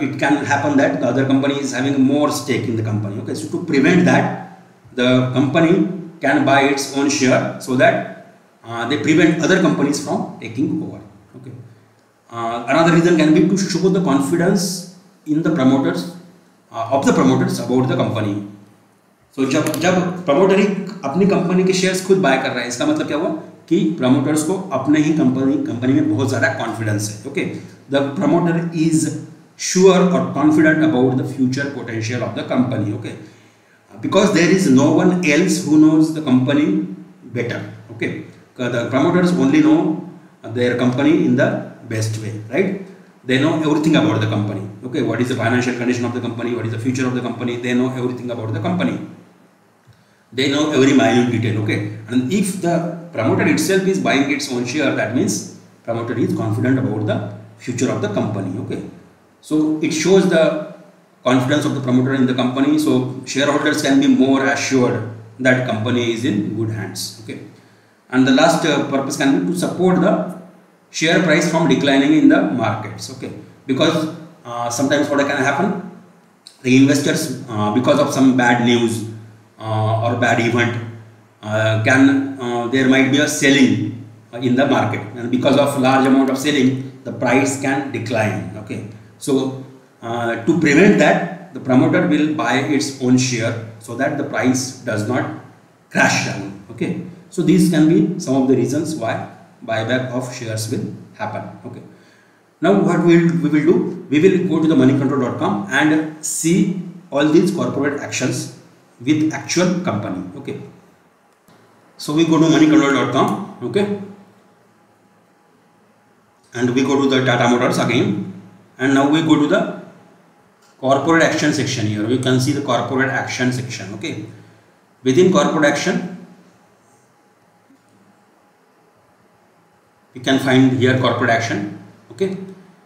it can happen that the other company is having more stake in the company. Okay, so to prevent that, the company can buy its own share so that they prevent other companies from taking over. Okay, another reason can be to show the confidence in the promoters about the company. So जब promoter ही अपनी company के shares खुद bye कर रहा है, इसका मतलब क्या हुआ कि प्रमोटर्स को अपने ही कंपनी में बहुत ज़्यादा कॉन्फिडेंस है. Okay, the promoter is sure or confident about the future potential of the company. Okay, because there is no one else who knows the company better. Okay, the promoters only know their company in the best way, right? They know everything about the company. Okay, what is the financial condition of the company, what is the future of the company, they know everything about the company. They know every minute detail. Okay, and if the promoter itself is buying its own share, that means promoter is confident about the future of the company. Okay, so it shows the confidence of the promoter in the company, so shareholders can be more assured that company is in good hands. Okay, and the last purpose can be to support the share price from declining in the markets. Okay, because sometimes what can happen, the investors because of some bad news or bad event there might be a selling in the market, and because of large amount of selling the price can decline. Okay, so to prevent that, the promoter will buy its own share so that the price does not crash down. Okay, so these can be some of the reasons why buyback of shares will happen. Okay, now what we will do, we will go to the moneycontrol.com and see all these corporate actions with actual company. Okay, so we go to moneycontrol.com. okay, and we go to the Tata Motors again, and now we go to the corporate action section. Here you can see the corporate action section. Okay, within corporate action you can find here corporate action. Okay,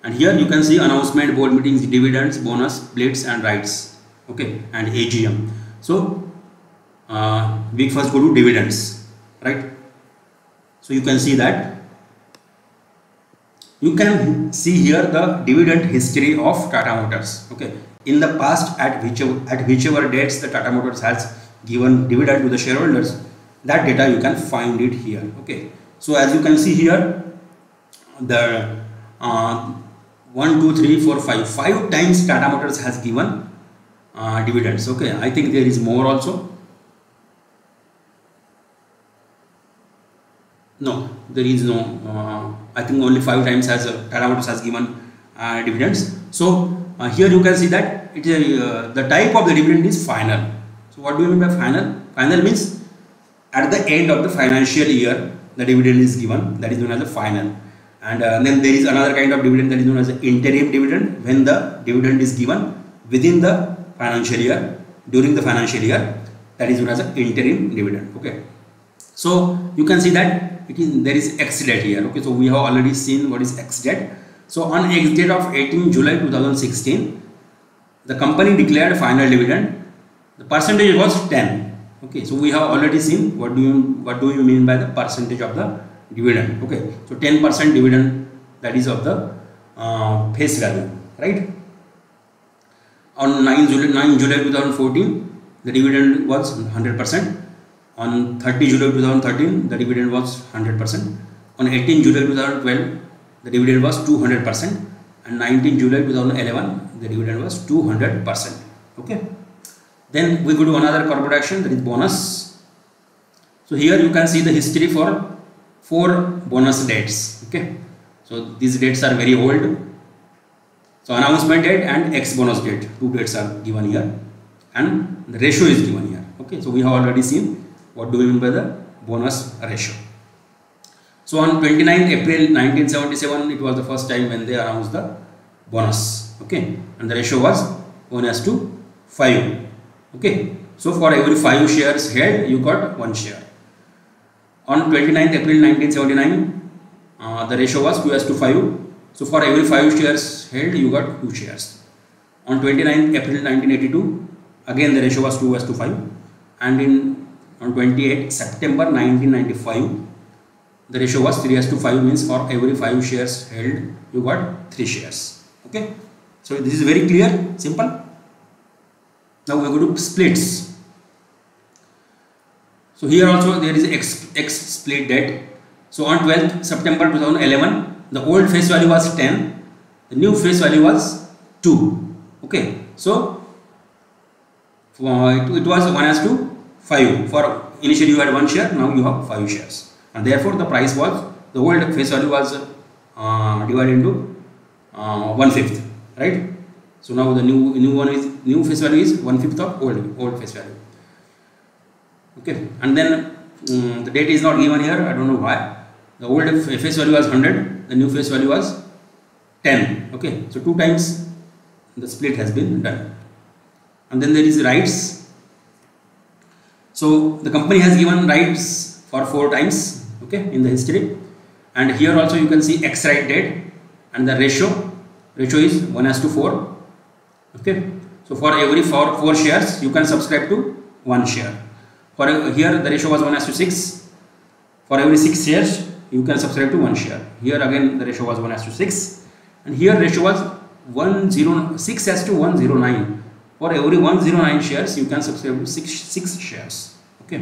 and here you can see announcement, board meetings, dividends, bonus, splits and rights. Okay, and AGM. So we first go to dividends, right? So you can see that, you can see here the dividend history of Tata Motors. Okay, in the past, at whichever dates the Tata Motors has given dividend to the shareholders, that data you can find it here. Okay, so as you can see here, the 1 2 3 4 5 times Tata Motors has given dividends. Okay, I think there is more also. No, there is no. I think only 5 times has Tata Motors has given dividends. So here you can see that it is the type of the dividend is final. So what do you mean by final? Final means at the end of the financial year the dividend is given, that is known as a final. And then there is another kind of dividend that is known as an interim dividend, when the dividend is given within the financial year, during the financial year, that is known as an interim dividend. Okay, so you can see that there is X date here. Okay, so we have already seen what is X date. So on X date of 18 July 2016, the company declared final dividend. The percentage was 10. Okay, so we have already seen what do you mean by the percentage of the dividend. Okay, so 10% dividend, that is of the face value, right? On 9 July 2014, the dividend was 100%. On 30 July 2013, the dividend was 100%. On 18 July 2012, the dividend was 200%. And 19 July 2011, the dividend was 200%. Okay. Then we go to another corporate action, that is bonus. So here you can see the history for 4 bonus dates. Okay, so these dates are very old. So announcement date and ex bonus date, 2 dates are given here, and the ratio is given here. Okay, so we have already seen what do we mean by the bonus ratio. So on 29th April 1977, it was the first time when they announced the bonus. Okay, and the ratio was 1:5. Okay, so for every 5 shares held, you got 1 share. On 29th April 1979, the ratio was 2:5. So for every 5 shares held, you got 2 shares. On 29th April 1982, again the ratio was 2:5. And on 28th September 1995, the ratio was 3:5, means for every 5 shares held, you got 3 shares. Okay, so this is very clear, simple. Now we go to splits. So here also there is X split date. So on 12th September 2011, the old face value was 10, the new face value was 2. Okay, so it was 1:5. For initially you had 1 share, now you have 5 shares, and therefore the price was, the old face value was divided into 1/5, right? So now the new face value is 1/5 of old face value. Okay, and then the date is not given here. I don't know why. The old face value was 100, the new face value was 10. Okay, so 2 times the split has been done. And then there is rights. So the company has given rights for 4 times, okay, in the history. And here also you can see ex right date, and the ratio is 1:4. Okay, so for every 4 shares you can subscribe to 1 share. For here the ratio was 1:6. For every 6 shares you can subscribe to 1 share. Here again the ratio was 1:6, and here ratio was 6:109. For every 109 shares you can subscribe to 6 shares. Okay,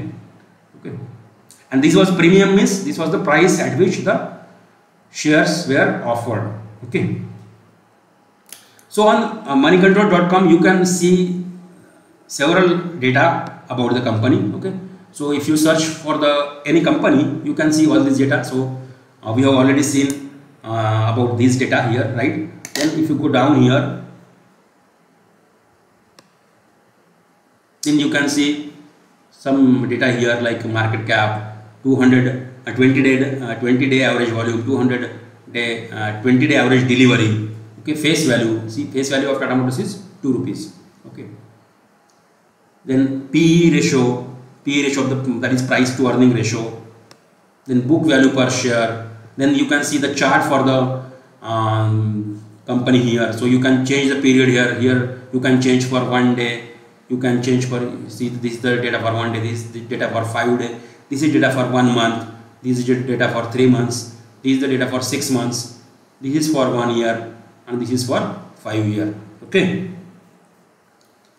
and this was premium, means this was the price at which the shares were offered. Okay, so on moneycontrol.com you can see several data about the company. Okay, so if you search for any company, you can see all this data. So we have already seen about this data here, right? Then if you go down here, then you can see some data here like market cap, 20-day average volume, 20-day average delivery. Okay, face value. See, face value of Tata Motors is 2 rupees. Okay, then PE ratio of that is price to earning ratio. Then book value per share. Then you can see the chart for the company here. So you can change the period here. Here you can change for 1 day. You can change for, see, this is the data for 1 day, this is the data for 5 days, this is data for 1 month, this is data for 3 months, this is the data for 6 months, this is for 1 year, and this is for 5 years. Okay,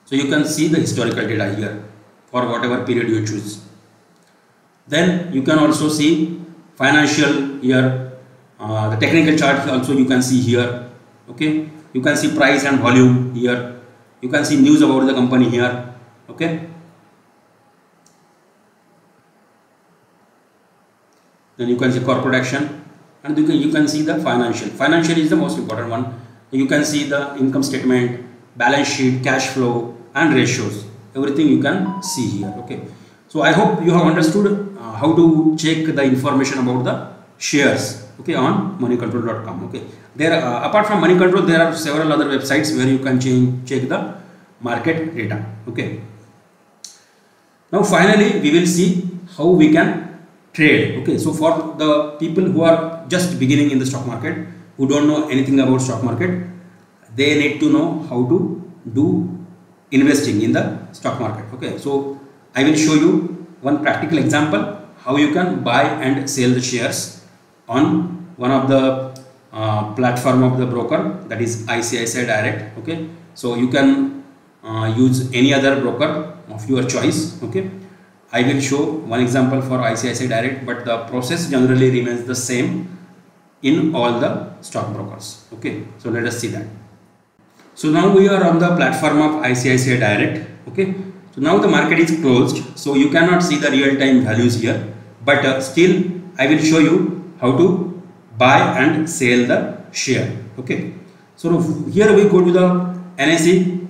so you can see the historical data here for whatever period you choose. Then you can also see financial year, the technical chart also you can see here. Okay, you can see price and volume here. You can see news about the company here. Okay, then you can see corporate action, and you can see the financial is the most important one. You can see the income statement, balance sheet, cash flow, and ratios. Everything you can see here. Okay, so I hope you have understood how to check the information about the shares, okay, on moneycontrol.com. okay, there apart from Money Control, there are several other websites where you can check the market data. Okay, now finally we will see how we can trade. Okay, so for the people who are just beginning in the stock market, who don't know anything about stock market, they need to know how to do investing in the stock market. Okay, so I will show you one practical example how you can buy and sell the shares on one of the platform of the broker, that is ICICI Direct. Okay, so you can use any other broker of your choice. Okay, I will show one example for ICICI Direct, but the process generally remains the same in all the stock brokers. Okay, so let us see that. So now we are on the platform of ICICI Direct. Okay, so now the market is closed, so you cannot see the real-time values here, but still I will show you how to buy and sell the share. Okay, so here we go to the NSE.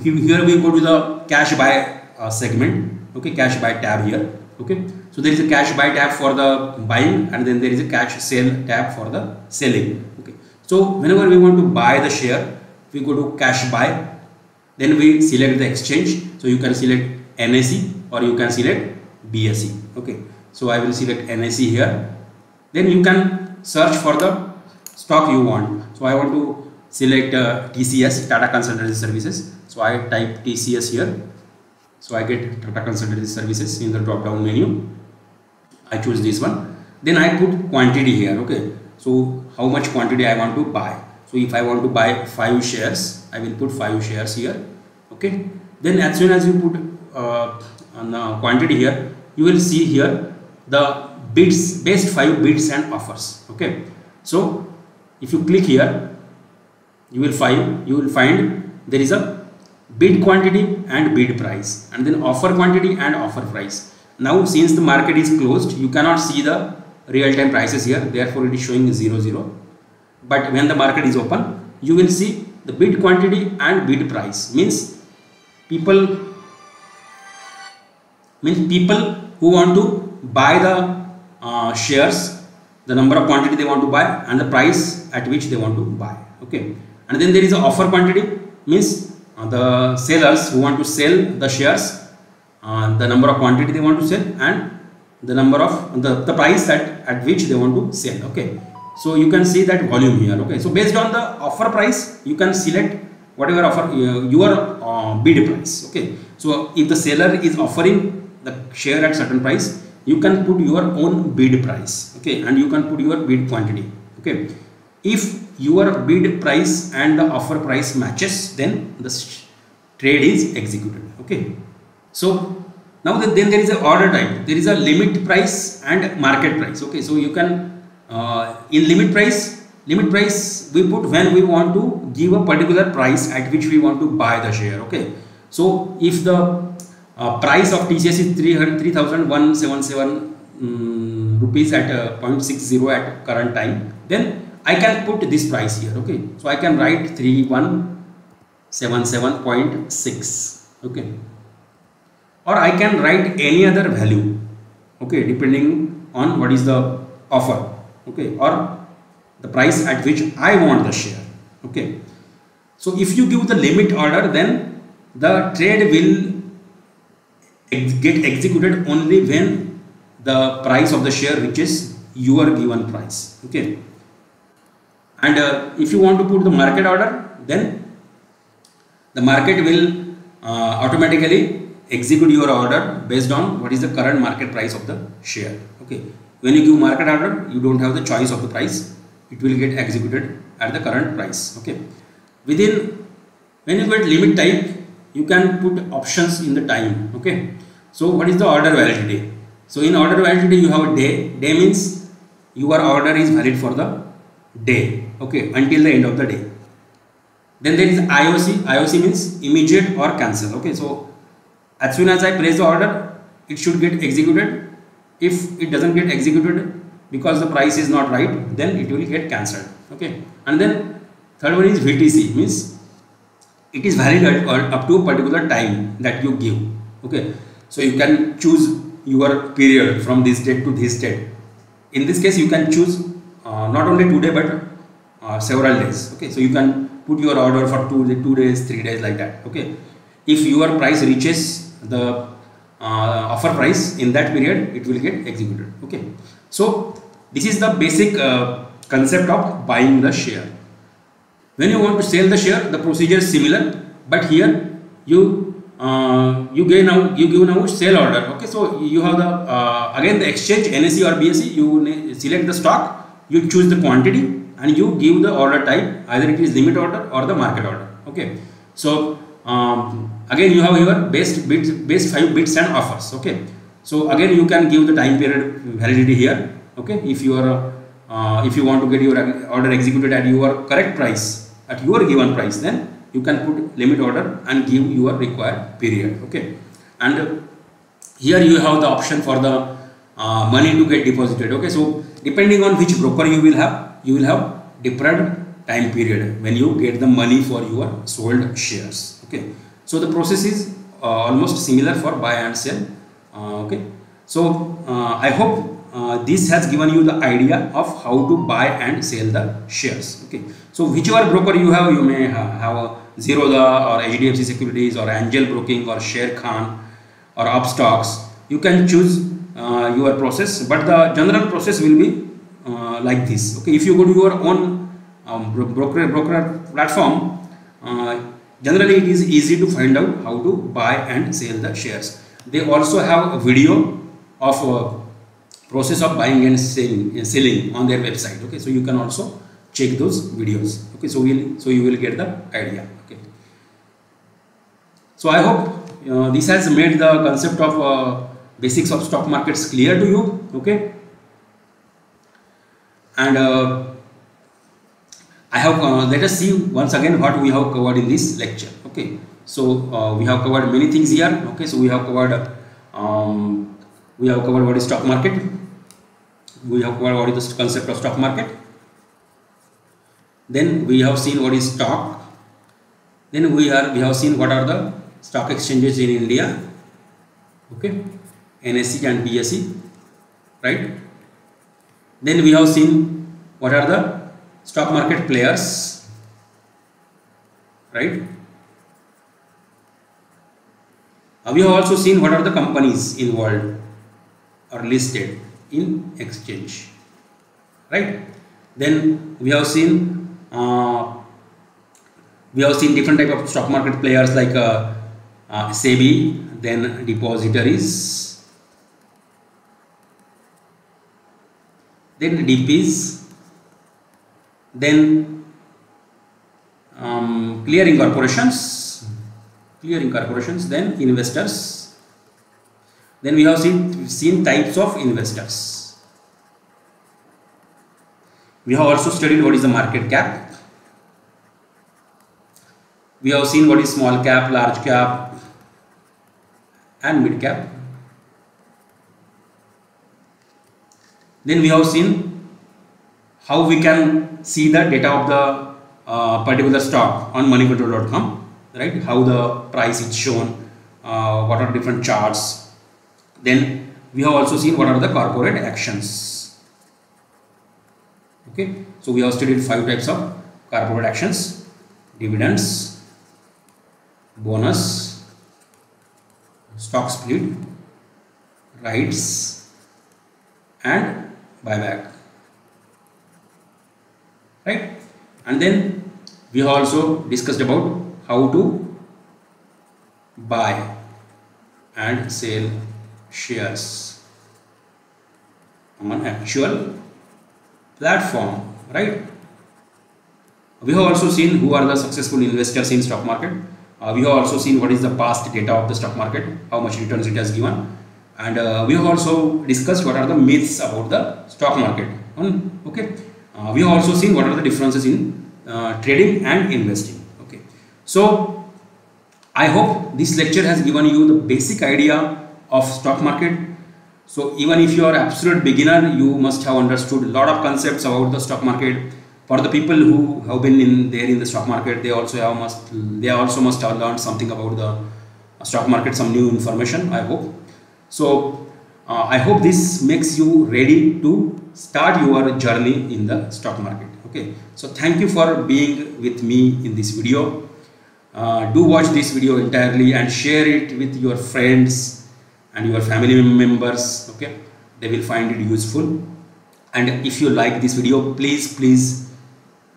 Here we go to the cash buy segment. Okay, cash buy tab here. Okay, so there is a cash buy tab for the buying, and then there is a cash sell tab for the selling. Okay, so whenever we want to buy the share, we go to cash buy, then we select the exchange. So you can select NSE or you can select BSE. Okay, so I will select NSE here. Then you can search for the stock you want. So I want to select TCS, Tata Consultancy Services. So I type TCS here. So I get Tata Consultancy Services in the drop down menu. I choose this one. Then I put quantity here. Okay, so how much quantity I want to buy. So if I want to buy 5 shares, I will put 5 shares here. Okay, then as soon as you put quantity here, you will see here the bids, best 5 bids and offers. Okay, so if you click here, you will find there is a bid quantity and bid price, and then offer quantity and offer price. Now since the market is closed, you cannot see the real time prices here, therefore it is showing 00. But when the market is open, you will see the bid quantity and bid price means people who want to buy the shares, the number of quantity they want to buy and the price at which they want to buy. Okay, and then there is a offer quantity means the sellers who want to sell the shares, the number of quantity they want to sell and the number of the price at which they want to sell. Okay, so you can see that volume here. Okay, so based on the offer price you can select whatever offer your bid price. Okay, so if the seller is offering the share at certain price, you can put your own bid price. Okay, and you can put your bid quantity. Okay, if your bid price and the offer price matches, then the trade is executed. Okay, so now then there is a order type. There is a limit price and market price. Okay, so you can in limit price we put when we want to give a particular price at which we want to buy the share. Okay, so if the price of TCS is 3,177 rupees at 0.60 at current time, then I can put this price here. Okay, so I can write 3177.6. okay, or I can write any other value. Okay, depending on what is the offer. Okay, or the price at which I want the share. Okay, so if you give the limit order, then the trade will get executed only when the price of the share reaches your given price. Okay, and if you want to put the market order, then the market will automatically execute your order based on what is the current market price of the share. Okay, when you give market order, you don't have the choice of the price, it will get executed at the current price. Okay, when you get limit type, you can put options in the time. Okay, so what is the order validity? So in order validity you have a day. Day means your order is valid for the day. Okay, until the end of the day. Then there is IOC. IOC means immediate or cancel. Okay, so as soon as I place the order, it should get executed. If it doesn't get executed because the price is not right, then it will get cancelled. Okay, and then third one is VTC, means it is valid up to a particular time that you give. Okay, so you can choose your period from this date to this date. In this case you can choose not only today but several days. Okay, so you can put your order for 2 days, 3 days, like that. Okay, if your price reaches the offer price in that period, it will get executed. Okay, so this is the basic concept of buying the share. When you want to sell the share, the procedure is similar, but here you give now sell order. Okay, so you have the again the exchange, NSE or BSE, you select the stock, you choose the quantity and you give the order type, either it is limit order or the market order. Okay, so again you have your base 5 bids and offers. Okay, so again you can give the time period validity here. Okay, if you are if you want to get your order executed at your correct price, at your given price, then you can put limit order and give your required period. Okay, and here you have the option for the money to get deposited. Okay, so depending on which broker you will have different time period when you get the money for your sold shares. Okay, so the process is almost similar for buy and sell. Okay, so I hope this has given you the idea of how to buy and sell the shares. Okay, so whichever broker you have, you may have a Zerodha or HDFC Securities or Angel Broking or Sharekhan or Upstocks. You can choose your process, but the general process will be like this. Okay, if you go to your own broker platform, generally it is easy to find out how to buy and sell the shares. They also have a video of process of buying and selling on their website. Okay, so you can also check those videos. Okay, so you will get the idea. Okay, so I hope this has made the concept of basics of stock markets clear to you. Okay, and I have let us see once again what we have covered in this lecture. Okay, so we have covered many things here. Okay, so we have covered what is stock market. We have covered what is the concept of stock market. Then we have seen what is stock. Then we have seen what are the stock exchanges in India. Okay, NSE and BSE, right? Then we have seen what are the stock market players, right? We have also seen what are the companies involved or listed in exchange, right? Then we have seen different type of stock market players like SEBI, then depositories, then DPs, then clearing corporations, then investors. Then we have seen types of investors. We have also studied what is the market cap. We have seen what is small cap, large cap and mid cap. Then we have seen how we can see the data of the particular stock on moneycontrol.com, right? How the price is shown, what are different charts. Then we have also seen what are the corporate actions. Okay, so we have studied 5 types of corporate actions: dividends, bonus, stock split, rights and buyback, right? And then we have also discussed about how to buy and sell shares on an actual platform, right? We have also seen who are the successful investors in stock market. We have also seen what is the past data of the stock market, how much returns it has given, and we have also discussed what are the myths about the stock market. Okay, we have also seen what are the differences in trading and investing. Okay, so I hope this lecture has given you the basic idea of stock market. So even if you are absolute beginner, you must have understood a lot of concepts about the stock market. For the people who have been in the stock market, they also must have learned something about the stock market, some new information, I hope. So I hope this makes you ready to start your journey in the stock market. Okay, so thank you for being with me in this video. Do watch this video entirely and share it with your friends and your family members. Okay, they will find it useful. And if you like this video, please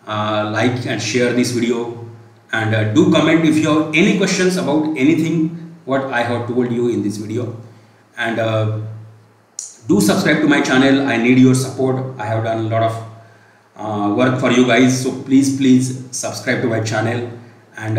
like and share this video, and do comment if you have any questions about anything what I have told you in this video. And do subscribe to my channel. I need your support. I have done a lot of work for you guys, so please subscribe to my channel. And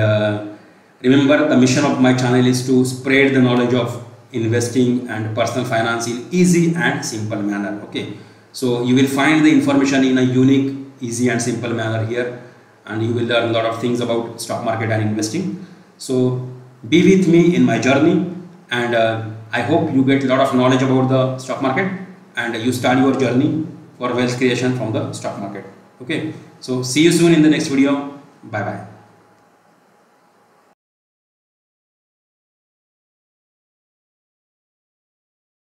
remember, the mission of my channel is to spread the knowledge of investing and personal finance in easy and simple manner. Okay, so you will find the information in a unique, easy and simple manner here, and you will learn a lot of things about stock market and investing. So be with me in my journey, and I hope you get a lot of knowledge about the stock market and you start your journey for wealth creation from the stock market. Okay, so see you soon in the next video. Bye bye.